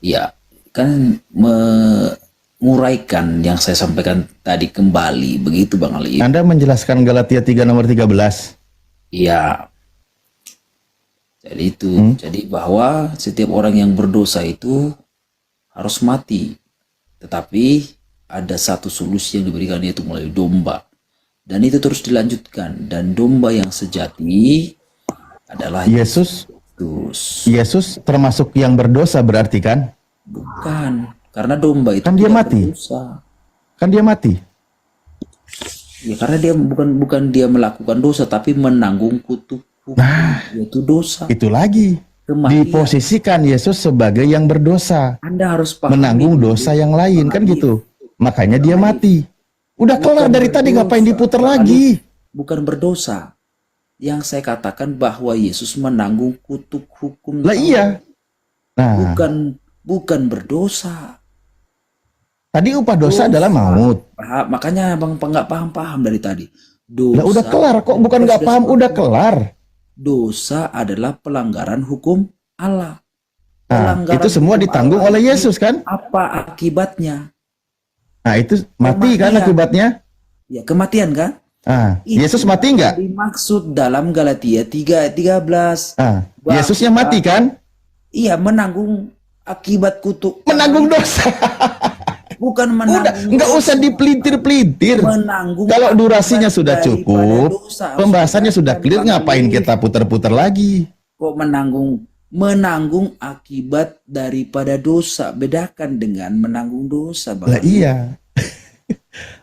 ya kan menguraikan yang saya sampaikan tadi kembali, begitu Bang Ali. Anda menjelaskan Galatia 3 nomor 13. Iya. Jadi itu, jadi bahwa setiap orang yang berdosa itu harus mati. Tetapi ada satu solusi yang diberikan, yaitu melalui domba. Dan itu terus dilanjutkan. Dan domba yang sejati adalah Yesus. Yesus. Yesus termasuk yang berdosa berarti kan? Bukan. Karena domba itu Kan dia tidak mati. berdosa. Kan dia mati. Ya karena dia bukan dia melakukan dosa, tapi menanggung kutuk hukum, yaitu dosa. Itu lagi. Kematian. Diposisikan Yesus sebagai yang berdosa. Anda harus pahami Menanggung dosa yang lain, kan gitu. Makanya dia mati. Udah kelar dari tadi, ngapain diputar lagi? Bukan berdosa. Yang saya katakan bahwa Yesus menanggung kutuk hukum. Lah iya. Nah, Bukan berdosa. tadi upah dosa adalah maut. Makanya Bang nggak paham dari tadi. Lah udah kelar kok, bukan nggak paham, udah kelar. Dosa adalah pelanggaran hukum Allah. Nah, itu semua hukum ditanggung Allah oleh itu Yesus kan? Apa akibatnya? Nah, itu mati kan akibatnya? Ya kematian kan? Ah, Itu Yesus mati nggak? dimaksud dalam Galatia 3:13. Ah, Yesusnya mati kan? Iya, menanggung akibat kutuk. Menanggung dosa. Bukan Udah, menanggung. nggak usah dipelintir-pelintir. Menanggung Kalau akibat durasinya sudah daripada cukup, dosa. pembahasannya sudah Dan clear, Bang ngapain Alif, kita putar-putar lagi? kok menanggung akibat daripada dosa? Bedakan dengan menanggung dosa, Bang. Lah iya.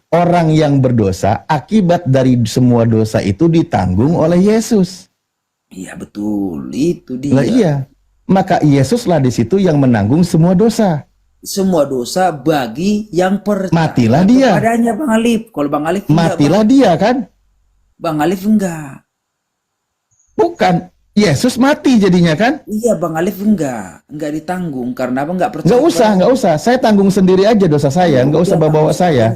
Orang yang berdosa, akibat dari semua dosa itu ditanggung oleh Yesus. Iya betul, itu dia. Lah iya. Maka Yesuslah di situ yang menanggung semua dosa. Semua dosa bagi yang percaya Matilah dia. kepadanya, Bang Alif. Kalau Bang Alif enggak, Matilah dia kan? Bang Alif enggak. Bukan. Yesus mati jadinya kan? Iya, Bang Alif enggak ditanggung karena Abang enggak percaya. Nggak usah. Saya tanggung sendiri aja dosa saya. Nggak usah bawa saya.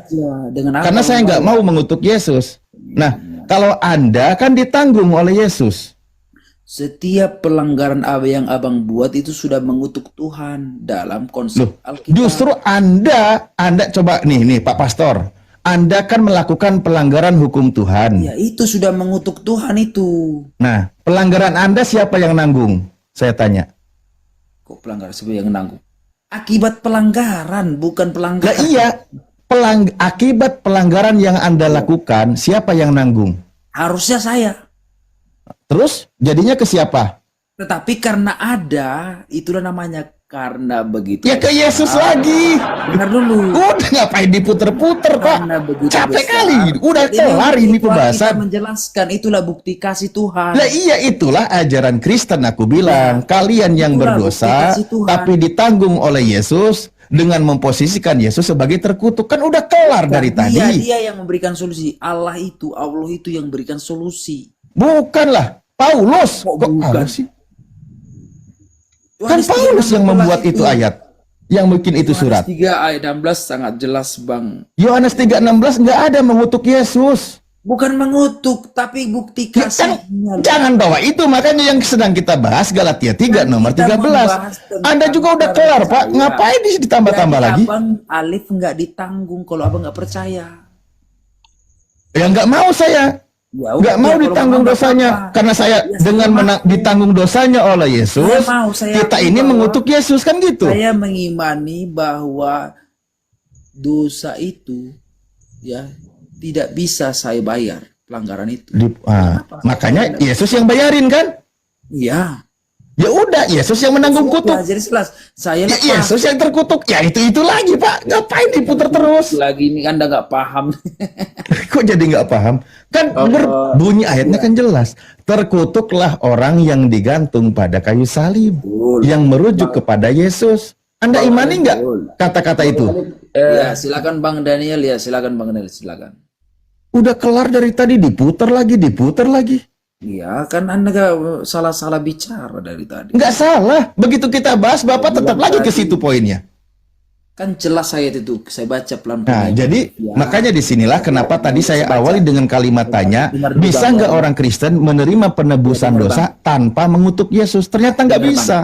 Dengan Karena saya nggak mau mengutuk Yesus. Nah, kalau Anda kan ditanggung oleh Yesus. Setiap pelanggaran apa yang Abang buat itu sudah mengutuk Tuhan dalam konsep Loh, Alkitab. justru Anda coba nih Pak Pastor. Anda kan melakukan pelanggaran hukum Tuhan. Ya, itu sudah mengutuk Tuhan itu. Nah, pelanggaran Anda siapa yang nanggung? Saya tanya. Kok pelanggaran siapa yang nanggung? Akibat pelanggaran, bukan Lah pelanggaran. iya, akibat pelanggaran yang Anda lakukan, siapa yang nanggung? Harusnya saya. Terus jadinya ke siapa? Tetapi karena ada, itulah namanya karena begitu. Ya ke Yesus lagi. Dengar dulu. Udah ngapain diputer-puter, Pak? Karena begitu Capek besar. kali. Udah Jadi kelar ini kita pembahasan. menjelaskan itulah bukti kasih Tuhan. Lah iya, itulah ajaran Kristen aku bilang. Kalian yang itulah berdosa bukti kasih Tuhan. tapi ditanggung oleh Yesus dengan memposisikan Yesus sebagai terkutuk. Kan udah kelar dari tadi. Dia yang memberikan solusi. Allah itu yang memberikan solusi. Bukanlah Paulus. Kok Kok bukan? ada sih? Kan Paulus yang membuat itu ayat. Yang bikin itu surat. 3 ayat 16 sangat jelas, Bang. Yohanes 3:16 nggak ada mengutuk Yesus. Bukan mengutuk, tapi bukti Ya, kasihnya. jangan bawa itu, makanya yang sedang kita bahas Galatia 3 nomor Kita 13. membahas tentang Anda juga udah kelar, Pak. percaya. Ngapain ditambah-tambah Jadi lagi? Abang Alif nggak ditanggung kalau abang nggak percaya. Ya nggak mau saya. Ya Nggak udah, mau kalau ditanggung abang nggak dosanya. apa-apa. Karena saya Ya, dengan saya mau. ditanggung dosanya oleh Yesus, Saya mau, saya kita akui ini bahwa mengutuk Yesus, kan gitu. Saya mengimani bahwa dosa itu ya tidak bisa saya bayar pelanggaran itu. Makanya Yesus yang bayarin kan? Iya. Ya udah, Yesus yang menanggung kutuk. Jadi jelas saya Ya, lepas. Yesus yang terkutuk. Ya itu lagi, Pak. Ngapain diputer terus? Lagi ini Anda nggak paham. Kok jadi nggak paham? Kan bunyi ayatnya kan jelas. Terkutuklah orang yang digantung pada kayu salib, yang merujuk kepada Yesus. Anda imani nggak kata-kata itu? Ya, silakan Bang Daniel, ya silakan Bang Daniel, silakan. Udah kelar dari tadi, diputer lagi, diputer lagi. Iya, kan Anda nggak salah-salah bicara dari tadi. Nggak salah. Begitu kita bahas, Bapak tetap lagi ke situ poinnya. Kan jelas saya itu, saya baca pelan-pelan. Nah, jadi Ya. makanya disinilah kenapa tadi saya awali dengan kalimat tanya, Dengar dulu, bisa Bang. nggak orang Kristen menerima penebusan Dengar, dosa tanpa mengutuk Yesus? Ternyata nggak Dengar, Bang. bisa.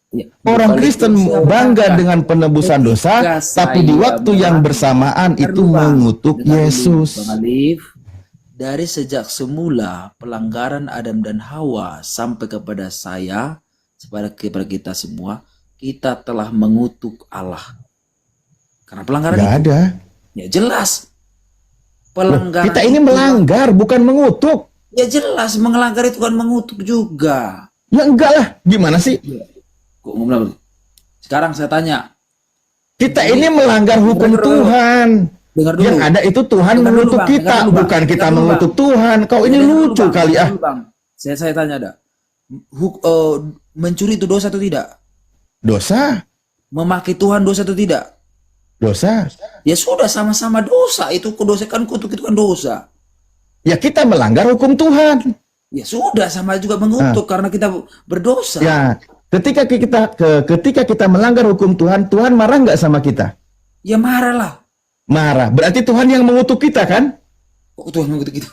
Ya, Orang balik Kristen itu saya bangga katakan, dengan penebusan dosa, ketika tapi di saya waktu yang merasa- bersamaan Dengar itu dulu, Bang. mengutuk Dengar dulu, Yesus. Bang Alif. Dari sejak semula pelanggaran Adam dan Hawa sampai kepada saya, kepada kita semua, kita telah mengutuk Allah. Karena pelanggaran Nggak itu. ada. Ya jelas. Loh, Pelanggaran kita ini itu, melanggar, bukan mengutuk. ya jelas melanggar itu kan mengutuk juga. Ya enggak lah, gimana sih? Kok ngomong? Sekarang saya tanya, Kita ini melanggar hukum Dengar dulu. Tuhan. dengar dulu. Yang ada itu Tuhan Dengar dulu, mengutuk Bang. kita, Dengar dulu, Bang. bukan kita Dengar dulu, mengutuk Tuhan. Kau ini Dengar dulu, lucu Bang. kali Dengar ah. dulu, Bang. Saya tanya ada. Mencuri itu dosa atau tidak? Dosa, Memakai Tuhan dosa atau tidak? dosa. Ya sudah sama-sama dosa. Itu dosa kan kutuk itu kan dosa. Ya kita melanggar hukum Tuhan. Ya sudah sama juga mengutuk karena kita berdosa. Ya, ketika kita melanggar hukum Tuhan, Tuhan marah nggak sama kita? Ya marahlah. Marah. Berarti Tuhan yang mengutuk kita kan? Kok Tuhan mengutuk kita?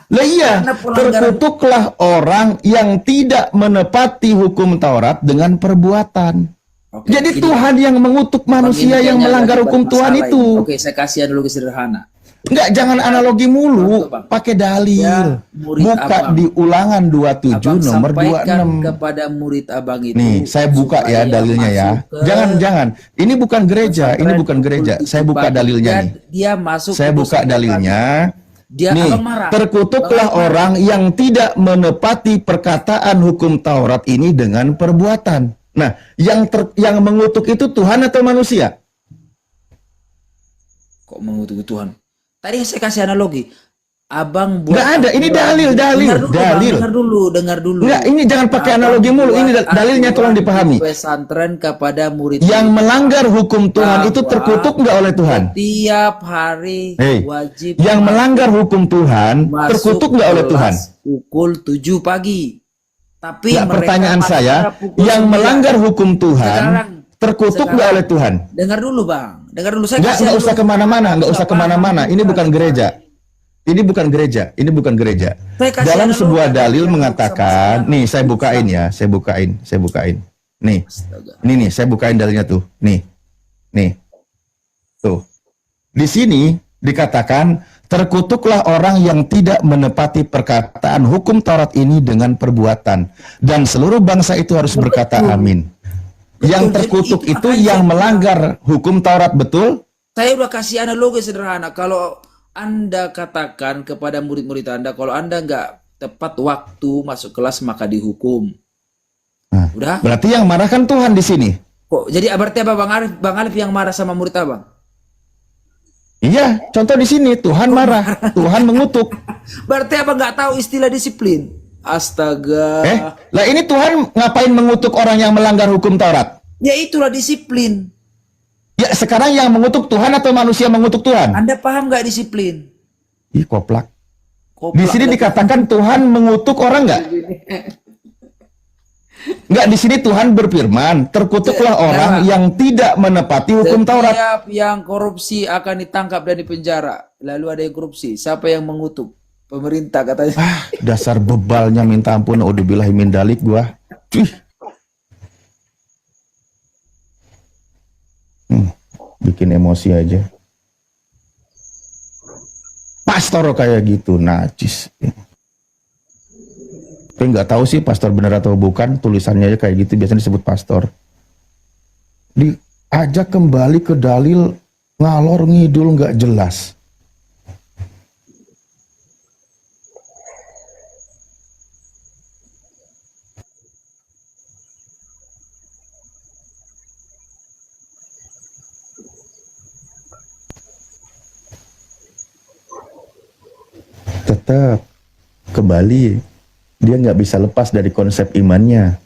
Lah iya, Karena pelanggaran- terkutuklah orang yang tidak menepati hukum Taurat dengan perbuatan. Oke, Jadi ini, Tuhan yang mengutuk manusia Bang, yang ini melanggar kayaknya hukum lagi Tuhan bermasalah itu. ini. Oke, saya kasih analogi sederhana. Enggak, jangan analogi mulu, Bang. pakai dalil. Ya, murid Buka abang. di Ulangan 27 Abang nomor sampaikan 26. kepada murid abang itu. Nih, saya buka ya supaya dalilnya ya. masuk ke Jangan. Ini bukan gereja, ini pesantren bukan gereja. Ukul Saya buka Tujuh dalilnya Pagi. nih. Dia masuk Saya ke buka pesantren dalilnya. Dia Nih, abang marah. terkutuklah Abang marah. orang yang tidak menepati perkataan hukum Taurat ini dengan perbuatan. Nah, yang mengutuk itu Tuhan atau manusia? Kok mengutuk Tuhan? Tadi saya kasih analogi. Abang buat Nggak ada, ini dalil. Dengar dulu. Enggak, ini jangan pakai analogi mulu. Ini dalilnya tolong dipahami. Pesantren kepada murid Yang melanggar hukum Tuhan itu Bahwa terkutuk nggak oleh Tuhan? Tiap hari Hei, wajib Yang melanggar hukum Tuhan masuk terkutuk nggak oleh Tuhan? kelas pukul 7 pagi. Tapi Nggak, mereka pertanyaan masuk saya, pukul yang 9. melanggar hukum Tuhan Sekarang, terkutuk nggak oleh Tuhan? Dengar dulu, Bang. Dengar dulu. Saya kasih Nggak usah analogi. kemana-mana, nggak usah Paham. kemana-mana. Ini bukan gereja. Ini bukan gereja. Ini bukan gereja. Saya kasih Dalam analogi, sebuah Bang. dalil Yang mengatakan, sama-sama. nih saya bukain ya, saya bukain. Nih, Astaga. ini saya bukain dalilnya tuh. Nih, tuh. Di sini dikatakan terkutuklah orang yang tidak menepati perkataan hukum Taurat ini dengan perbuatan, dan seluruh bangsa itu harus berkata amin. Yang Betul, terkutuk jadi itu makanya yang saya melanggar hukum Taurat, betul? Saya udah kasih analogi sederhana. Kalau Anda katakan kepada murid-murid Anda, kalau Anda nggak tepat waktu masuk kelas maka dihukum. Nah, Udah? berarti yang marah kan Tuhan di sini. Kok jadi berarti apa Bang Alif yang marah sama murid Abang? Iya, contoh di sini Tuhan marah, Tuhan mengutuk. Berarti Abang nggak tahu istilah disiplin. Astaga. Lah ini Tuhan ngapain mengutuk orang yang melanggar hukum Taurat? Ya itulah disiplin. Ya sekarang yang mengutuk Tuhan atau manusia mengutuk Tuhan? Anda paham nggak disiplin? Ih, koplak. Koplak. Di sini dikatakan Tuhan mengutuk orang nggak? Nggak, di sini Tuhan berfirman, terkutuklah orang yang tidak menepati hukum Taurat. Setiap yang korupsi akan ditangkap dan dipenjara. Lalu ada yang korupsi. Siapa yang mengutuk? Pemerintah katanya. Dasar bebalnya minta ampun, udah min dalik gua. Cuy. Bikin emosi aja. Pastor kayak gitu, najis. Tapi nggak tahu sih pastor bener atau bukan, tulisannya aja kayak gitu, biasanya disebut pastor. Diajak kembali ke dalil ngalor ngidul nggak jelas. Tetap kembali, dia nggak bisa lepas dari konsep imannya,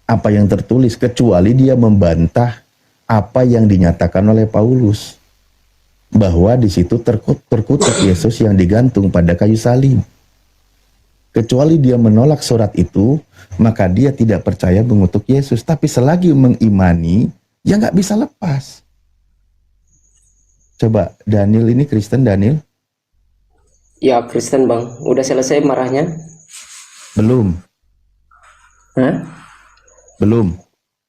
apa yang tertulis, kecuali dia membantah apa yang dinyatakan oleh Paulus, bahwa di situ terkutuk Yesus yang digantung pada kayu salib. Kecuali dia menolak surat itu, maka dia tidak percaya mengutuk Yesus. Tapi selagi mengimani, ya nggak bisa lepas. Coba Daniel ini Kristen, Daniel? Ya Kristen Bang, udah selesai marahnya? Belum. Hah? Belum.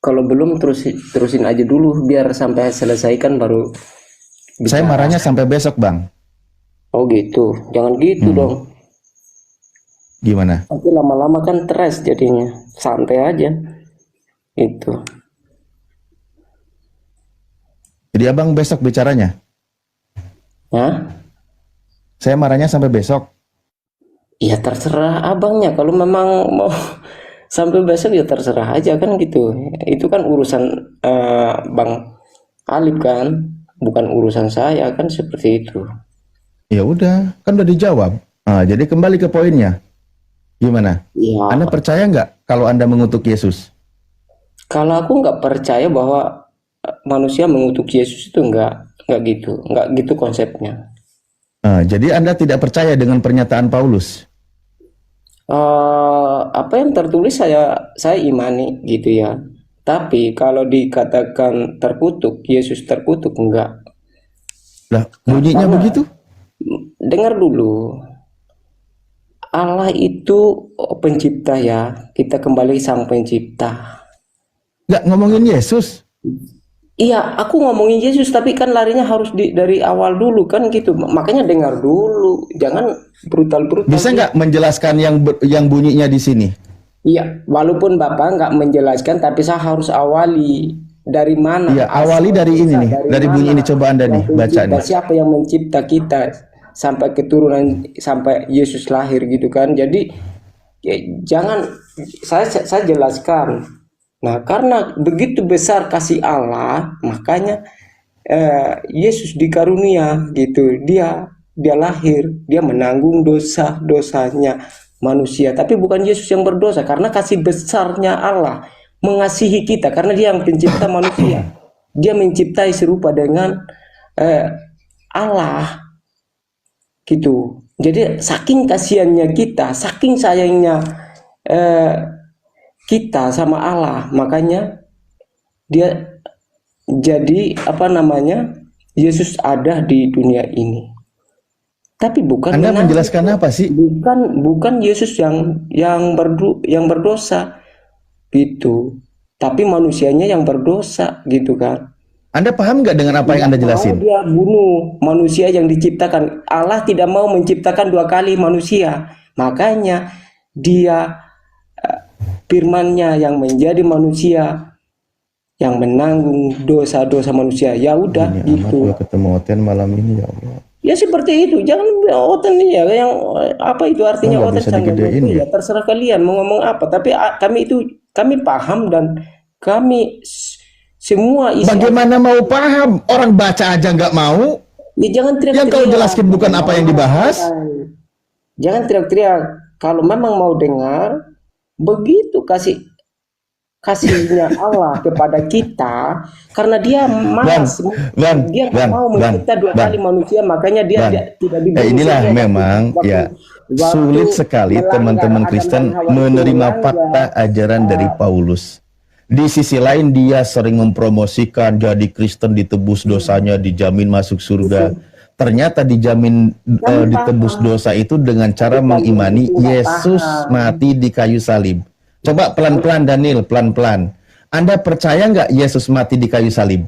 Kalau belum terusin aja dulu biar sampai selesaikan baru Saya bicara. marahnya sampai besok, Bang. Oh gitu, jangan gitu dong. Gimana? Nanti lama-lama kan stres jadinya, santai aja. Itu. Jadi Abang besok bicaranya? Hah? Saya marahnya sampai besok. Ya terserah abangnya, kalau memang mau sampai besok ya terserah aja kan gitu. Itu kan urusan Bang Alif kan, bukan urusan saya kan, seperti itu. Ya udah, kan udah dijawab. Nah, jadi kembali ke poinnya. Gimana? Ya, Anda percaya nggak kalau Anda mengutuk Yesus? kalau aku nggak percaya bahwa manusia mengutuk Yesus itu nggak gitu konsepnya. Nah, jadi Anda tidak percaya dengan pernyataan Paulus? Apa yang tertulis saya imani gitu ya. Tapi kalau dikatakan terkutuk, Yesus terkutuk, enggak. Lah, bunyinya Karena- begitu? Dengar dulu. Allah itu pencipta ya. Kita kembali sang pencipta. Nggak ngomongin Yesus? Iya, aku ngomongin Yesus, tapi kan larinya harus dari awal dulu kan gitu. Makanya dengar dulu, jangan brutal-brutal. Bisa nggak menjelaskan yang bunyinya di sini? Iya, walaupun Bapak nggak menjelaskan, tapi saya harus awali dari mana. Iya, awali dari ini nih, dari bunyi mana ini. Coba Anda nih, yang baca pencipta, nih. siapa yang mencipta kita sampai keturunan, sampai Yesus lahir gitu kan. Jadi ya, jangan saya jelaskan. Nah, karena begitu besar kasih Allah, makanya Yesus dikarunia gitu. Dia lahir, dia menanggung dosa-dosanya manusia. Tapi bukan Yesus yang berdosa, karena kasih besarnya Allah mengasihi kita, karena dia yang pencipta manusia. Dia menciptai serupa dengan Allah gitu. Jadi saking kasihannya kita, saking sayangnya kita sama Allah, makanya dia jadi Yesus ada di dunia ini. Tapi bukan Anda menjelaskan apa sih? bukan Yesus yang berdosa gitu. Tapi manusianya yang berdosa gitu kan. Anda paham nggak dengan apa yang Anda jelasin? Dia bunuh manusia yang diciptakan. Allah tidak mau menciptakan dua kali manusia. Makanya dia firman-Nya yang menjadi manusia, yang menanggung dosa-dosa manusia. Ya udah Ini gitu. amat gua ketemu Oten malam ini, ya Allah. Ya seperti itu. Jangan oten ya, yang apa itu artinya Oh, nggak oten bisa sangat digedein ya. ya? Terserah kalian mau ngomong apa. Tapi kami itu kami paham dan kami semua isi. Bagaimana mau paham? Orang baca aja nggak mau. Ya, jangan teriak-teriak. Yang kau jelaskan bukan apa yang dibahas. Jangan teriak-teriak. Kalau memang mau dengar, begitu kasihnya Allah kepada kita, karena dia malas, dia nggak mau mencipta dua kali manusia, makanya dia tidak dibunuh. Inilah memang ya sulit sekali teman-teman Kristen menerima fakta ajaran dari Paulus. Di sisi lain dia sering mempromosikan jadi Kristen ditebus dosanya, dijamin masuk surga. Ternyata dijamin ditebus dosa itu dengan cara mengimani Yesus mati di kayu salib. Coba pelan-pelan Daniel, pelan-pelan. Anda percaya nggak Yesus mati di kayu salib?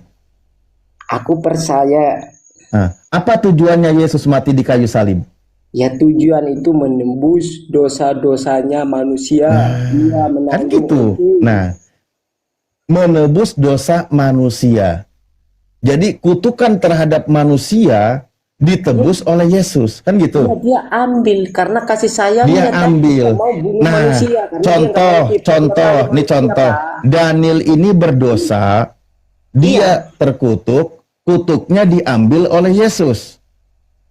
Aku percaya. Nah, apa tujuannya Yesus mati di kayu salib? Ya, tujuan itu menembus dosa-dosanya manusia. Dia Kan gitu. Nah, menebus dosa manusia. Jadi kutukan terhadap manusia ditebus oleh Yesus, kan gitu. Ya, dia ambil karena kasih sayangnya. Dia ambil. Nah, contoh. Daniel ini berdosa, dia terkutuk, kutuknya diambil oleh Yesus.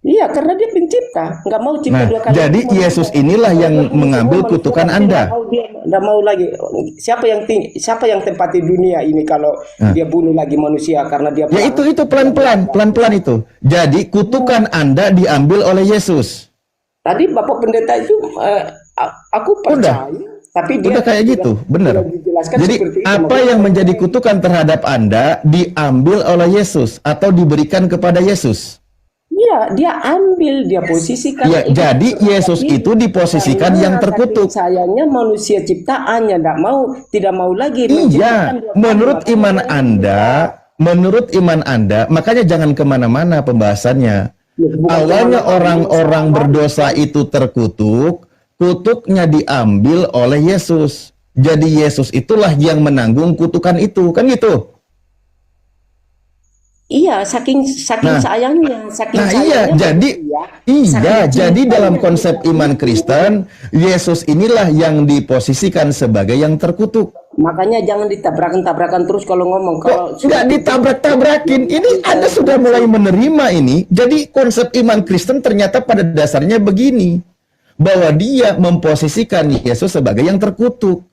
Iya, karena dia pencipta, nggak mau cipta dua kali. Jadi Yesus inilah yang mengambil kutukan Anda. Nggak mau lagi. Siapa yang tempati dunia ini kalau dia bunuh lagi manusia karena dia? Ya itu pelan-pelan itu. Jadi kutukan Anda diambil oleh Yesus. Tadi Bapak Pendeta itu aku percaya, tapi dia udah kayak gitu, benar. Jadi apa yang menjadi kutukan terhadap Anda diambil oleh Yesus atau diberikan kepada Yesus? Iya, dia ambil, dia posisikan. Ya, jadi Yesus itu diposisikan yang terkutuk. Sayangnya manusia ciptaannya tidak mau lagi. Iya, menurut iman Anda, makanya jangan kemana-mana pembahasannya. Awalnya orang-orang berdosa itu terkutuk, kutuknya diambil oleh Yesus. Jadi Yesus itulah yang menanggung kutukan itu, kan gitu. Iya, saking sayangnya, jadi dalam konsep iman Kristen, Yesus inilah yang diposisikan sebagai yang terkutuk. Makanya jangan ditabrak-tabrakan terus kalau ngomong. Kalau nggak ditabrak-tabrakin, ini Anda sudah mulai menerima ini. Jadi konsep iman Kristen ternyata pada dasarnya begini, bahwa dia memposisikan Yesus sebagai yang terkutuk.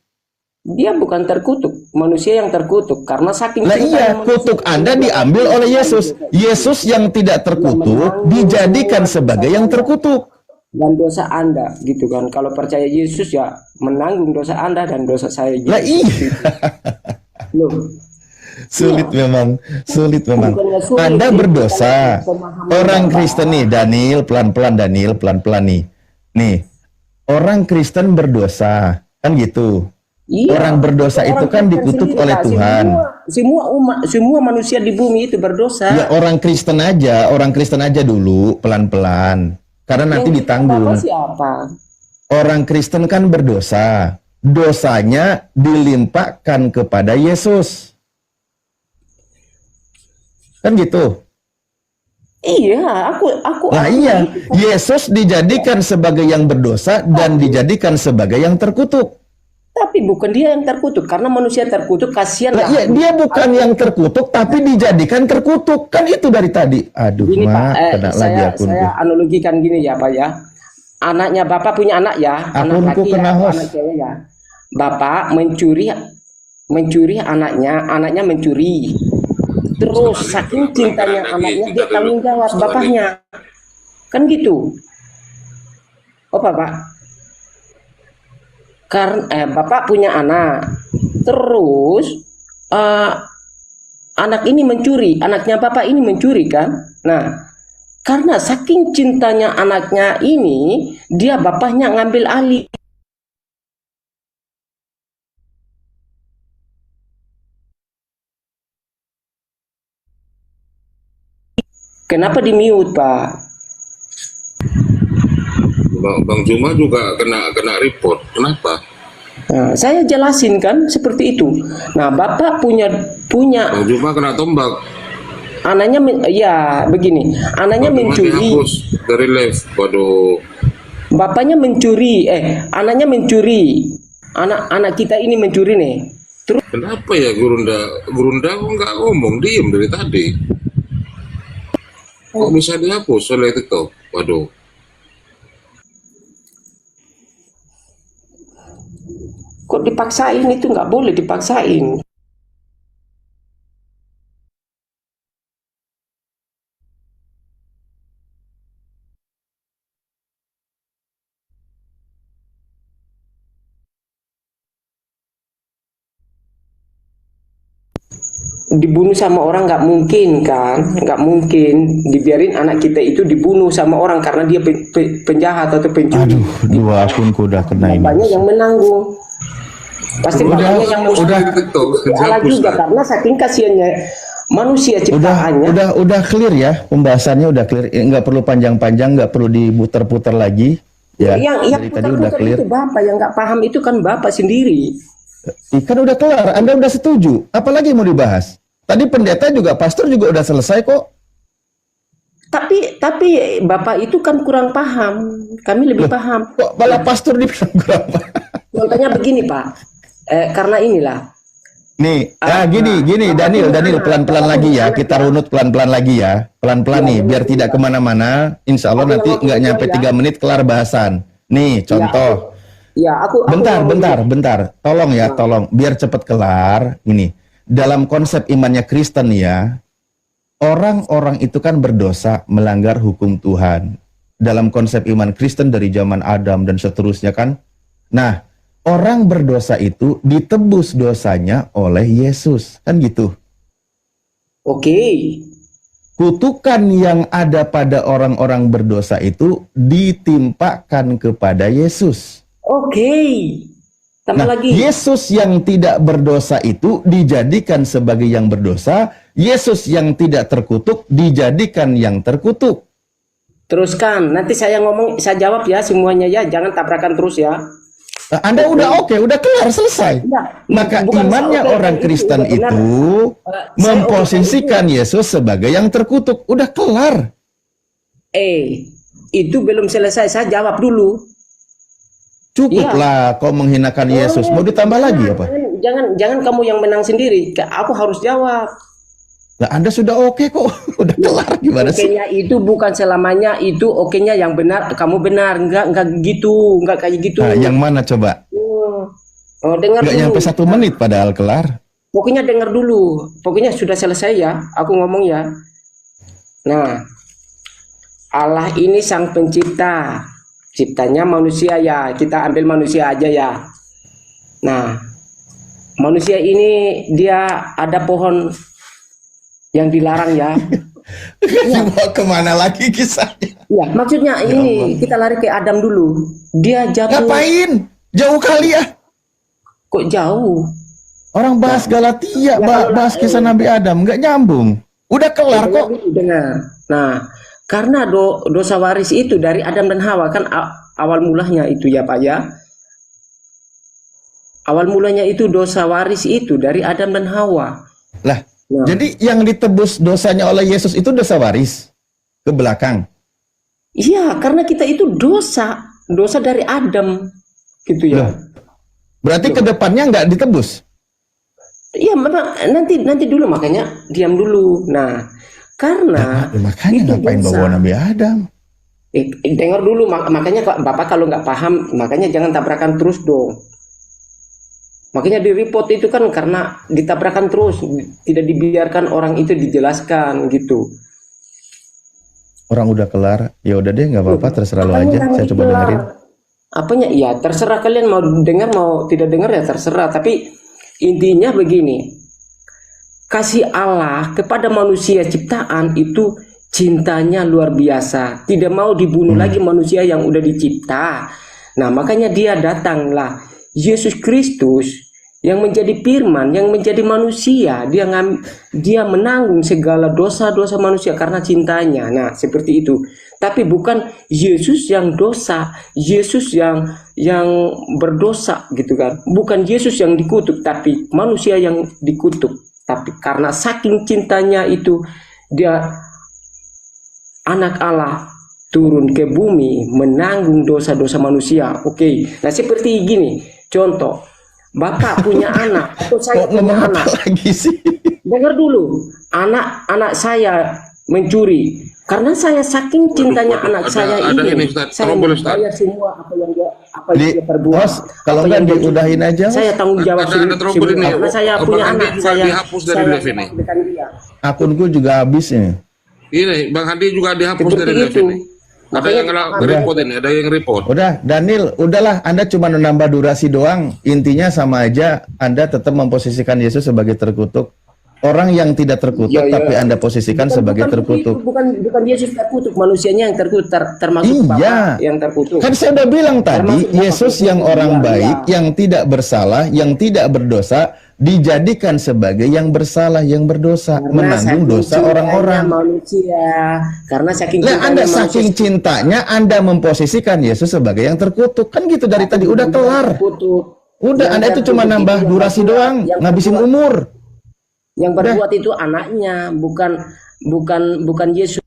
Dia bukan terkutuk, manusia yang terkutuk karena saking. Nah iya, kutuk Anda diambil oleh Yesus. Yesus yang tidak terkutuk dijadikan sebagai yang terkutuk. Dan dosa Anda, gitu kan? Kalau percaya Yesus ya menanggung dosa Anda dan dosa saya. Lah iya. Loh. Sulit memang. Anda berdosa. Orang Kristen nih, Daniel, pelan-pelan nih. Nih, orang Kristen berdosa, kan gitu. Iya, orang berdosa itu kan dikutuk oleh Tuhan. Semua manusia di bumi itu berdosa. Ya orang Kristen aja dulu, pelan-pelan. Karena nanti ditanggung. Siapa? Orang Kristen kan berdosa. Dosanya dilimpahkan kepada Yesus. Kan gitu. Iya, iya. Yesus dijadikan sebagai yang berdosa dan dijadikan sebagai yang terkutuk. Tapi bukan dia yang terkutuk, karena manusia terkutuk, kasihan. Nah, iya, dia bukan yang terkutuk, tapi dijadikan terkutuk. Kan itu dari tadi. Aduh, gini, Mak, kena lagi akunku. Saya analogikan gini ya, Pak ya. Anaknya Bapak punya anak ya, anak laki ya, anak cewek ya. Bapak mencuri anaknya mencuri. Terus saking cintanya anaknya, dia tanggung jawab bapaknya. Kan gitu. Oh, Bapak. Karena Bapak punya anak, terus anak ini mencuri, anaknya Bapak ini mencuri kan? Nah, karena saking cintanya anaknya ini, dia bapaknya ngambil alih. Kenapa di-mute, Pak? Bang Juma juga kena report. Kenapa? Nah, saya jelasin kan seperti itu. Nah, Bapak punya Bang Juma kena tombak. Anaknya ya begini, anaknya mencuri. Dihapus dari live. Waduh. Bapaknya mencuri, anaknya mencuri. anak kita ini mencuri nih. Terus Kenapa ya Gurunda kok nggak ngomong, diem dari tadi. Kok bisa dihapus oleh TikTok? Waduh. kok dipaksain, itu nggak boleh dipaksain. Dibunuh sama orang nggak mungkin kan, nggak mungkin dibiarin anak kita itu dibunuh sama orang karena dia penjahat atau pencuri. Aduh, dua akunku udah kena ini. Bapaknya yang menanggung, pasti bapaknya yang udah Di TikTok salah dihapus juga lah. karena saking kasihannya manusia ciptaannya. udah clear ya, pembahasannya udah clear. Nggak perlu panjang-panjang, nggak perlu diputar-putar lagi. Ya, yang dari tadi udah putar-putar clear. itu bapak, yang nggak paham itu kan bapak sendiri. Kan udah kelar, Anda udah setuju. Apalagi mau dibahas? Tadi pendeta juga, pastor juga udah selesai kok. Tapi bapak itu kan kurang paham, kami lebih paham. Kok malah pastor dibilang berapa? Contohnya begini Pak, karena inilah. Nih, gini, Daniel, pelan-pelan lagi ya. Kita runut pelan-pelan lagi ya. Pelan-pelan nih, biar tidak kemana-mana. Insya Allah nanti nggak nyampe 3 menit kelar bahasan. Nih, contoh. Ya, aku Bentar. Tolong ya, tolong. Biar cepet kelar. Ini, dalam konsep imannya Kristen ya, orang-orang itu kan berdosa melanggar hukum Tuhan. Dalam konsep iman Kristen dari zaman Adam dan seterusnya kan. Nah, orang berdosa itu ditebus dosanya oleh Yesus. Kan gitu. Oke. Kutukan yang ada pada orang-orang berdosa itu ditimpakan kepada Yesus. Oke. Tambah Nah, lagi. Yesus yang tidak berdosa itu dijadikan sebagai yang berdosa, Yesus yang tidak terkutuk dijadikan yang terkutuk. Teruskan, nanti saya ngomong, saya jawab ya semuanya ya, jangan tabrakan terus ya. Nah, Anda udah oke, udah kelar, selesai. Enggak, Maka bukan imannya soal orang itu, Kristen udah benar. itu memposisikan Yesus sebagai yang terkutuk. Udah kelar. Itu belum selesai, saya jawab dulu. Cukuplah kau menghinakan Yesus. Mau ditambah lagi apa? Jangan kamu yang menang sendiri. Aku harus jawab. Nah, Anda sudah oke kok. Udah kelar, gimana sih? Oke-nya itu bukan selamanya itu oke-nya yang benar, kamu benar. Enggak gitu, enggak kayak gitu. Nah, yang mana coba? Dengar Nggak dulu. nyampe 1 menit padahal kelar. Pokoknya dengar dulu. Pokoknya sudah selesai ya. Aku ngomong ya. Nah, Allah ini sang pencipta. Ciptanya manusia ya. Kita ambil manusia aja ya. Nah, manusia ini dia ada pohon yang dilarang ya. Dibawa kemana lagi kisahnya? Ya, maksudnya ini kita lari ke Adam dulu. Dia jatuh. Ngapain? Jauh kali ya. Kok jauh? Orang bahas Galatia, bahas kisah Nabi Adam, nggak nyambung. Udah kelar kok. Dengar. Nah, karena dosa waris itu dari Adam dan Hawa kan awal mulanya itu ya Pak ya. Awal mulanya itu dosa waris itu dari Adam dan Hawa. Lah, Nah. jadi yang ditebus dosanya oleh Yesus itu dosa waris ke belakang. Iya, karena kita itu dosa dari Adam gitu ya. Loh, berarti ke depannya nggak ditebus. Iya, memang nanti dulu makanya diam dulu. Nah, karena Makanya itu ngapain dosa. bawa Nabi Adam? Dengar dulu, makanya Bapak kalau nggak paham, makanya jangan tabrakan terus dong. Makanya di report itu kan karena ditabrakan terus, tidak dibiarkan orang itu dijelaskan gitu. Orang udah kelar, ya udah deh nggak apa-apa, terserah lo aja. Saya coba dengerin. Apanya? Ya terserah kalian mau dengar mau tidak dengar ya terserah. Tapi intinya begini, kasih Allah kepada manusia ciptaan itu cintanya luar biasa. Tidak mau dibunuh lagi manusia yang udah dicipta. Nah makanya dia datanglah Yesus Kristus yang menjadi firman, yang menjadi manusia. Dia menanggung segala dosa-dosa manusia karena cintanya. Nah seperti itu. Tapi bukan Yesus yang dosa, Yesus yang berdosa gitu kan. Bukan Yesus yang dikutuk, tapi manusia yang dikutuk. Tapi karena saking cintanya itu, dia anak Allah turun ke bumi menanggung dosa-dosa manusia. Oke. Nah seperti gini, Contoh, Bapak punya anak atau saya Kok ngomong punya apa anak. lagi sih? Dengar dulu, anak saya mencuri. Karena saya saking cintanya anak saya ada ini, ini, Ustaz. saya Tolong boleh, Ustaz. bayar semua apa yang dia perbuat. Host, kalau apa nggak yang dia diudahin curi. aja, host. Saya tanggung jawab Ada trouble ini. karena saya Bang punya Andi anak, juga saya dihapus dari saya live ini. pastikan dia. Akunku juga habis ini. Ini Bang Handi juga dihapus Seperti dari live itu. ini. Ada yang report ini, ada yang report. Udah, Daniel, udahlah, Anda cuma nambah durasi doang. Intinya sama aja, Anda tetap memposisikan Yesus sebagai terkutuk. Orang yang tidak terkutuk, Ya, ya. tapi Anda posisikan sebagai terkutuk. Bukan Yesus terkutuk, manusianya yang terkutuk, termasuk Iya. Bapak yang terkutuk. Kan saya udah bilang tadi, Termasuk Bapak Yesus terkutuk. yang orang Iya, baik, iya. yang tidak bersalah, yang tidak berdosa, dijadikan sebagai yang bersalah, yang berdosa, menanggung dosa orang-orang. Manusia, karena saking Nah, Anda cintanya saking manusia, cintanya, Anda memposisikan Yesus sebagai yang terkutuk. Kan gitu dari tadi, udah kelar. terkutuk. Udah, Yang Anda itu cuma terkutuk nambah itu yang durasi berbuat, doang, yang ngabisin berbuat. umur. Yang berbuat itu anaknya, bukan Yesus.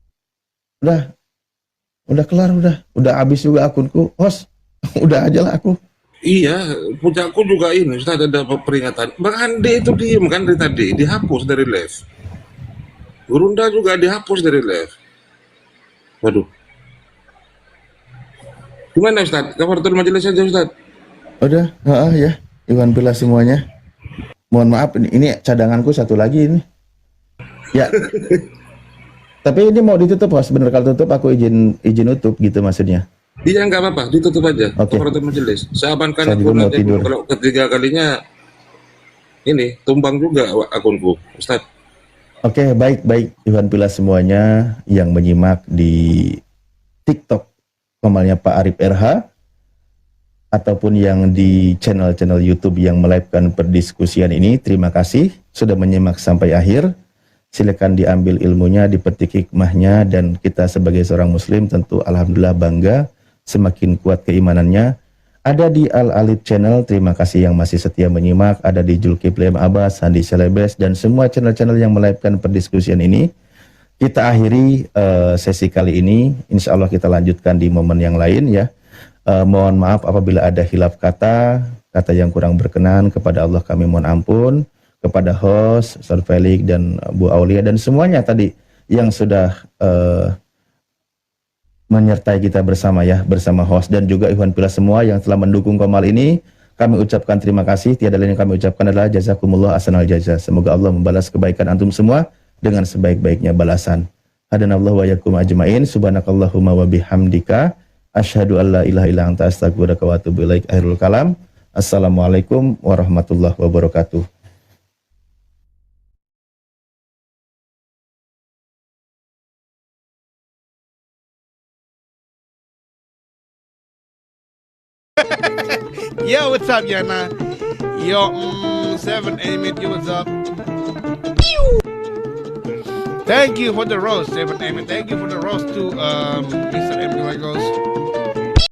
Udah kelar, udah habis juga akunku, host. Udah aja lah aku. Iya, pujaku juga ini, Ustaz, ada peringatan. Bang Handi itu diem kan dari tadi, dihapus dari live. Gurunda juga dihapus dari live. Waduh. Gimana Ustaz? Kafaratul majelis aja Ustaz. Udah, ya. Iwan bila semuanya. Mohon maaf, ini cadanganku satu lagi ini. Ya. Tapi ini mau ditutup, host. Bener, kalau tutup aku izin tutup gitu maksudnya. Iya nggak apa-apa, ditutup aja. Oke. Kafaratul majelis. Saya amankan Saya juga akun mau nanti. tidur. Kalau ketiga kalinya ini tumbang juga akunku, Ustaz. Oke, baik. Iwan Pila semuanya yang menyimak di TikTok komalnya Pak Arif RH ataupun yang di channel-channel YouTube yang melive-kan perdiskusian ini, terima kasih sudah menyimak sampai akhir. Silakan diambil ilmunya, dipetik hikmahnya, dan kita sebagai seorang muslim tentu alhamdulillah bangga semakin kuat keimanannya. Ada di Al-Alif Channel, terima kasih yang masih setia menyimak. Ada di Zulkifli M. Abbas, Handi Celebes, dan semua channel-channel yang melive-kan perdiskusian ini. Kita akhiri sesi kali ini, insya Allah kita lanjutkan di momen yang lain ya. Mohon maaf apabila ada hilaf kata yang kurang berkenan, kepada Allah kami mohon ampun, kepada host, Ustaz Felix dan Bu Aulia dan semuanya tadi yang sudah menyertai kita bersama ya, bersama host dan juga Ikhwan Pila semua yang telah mendukung Komal ini. Kami ucapkan terima kasih, tiada lain yang kami ucapkan adalah jazakumullah ahsanal jazaa. Semoga Allah membalas kebaikan antum semua dengan sebaik-baiknya balasan. Hadanallahu wa yakum ajmain, subhanakallahumma wa bihamdika, asyhadu an la ilaha illa anta astaghfiruka wa atubu ilaik. Akhirul kalam. Assalamualaikum warahmatullahi wabarakatuh. Yo, what's up, Yana? Yo, 7 Amit, yo, what's up? Thank you for the roast, 7 Amit. Thank you for the roast to Mr. M. Gallegos.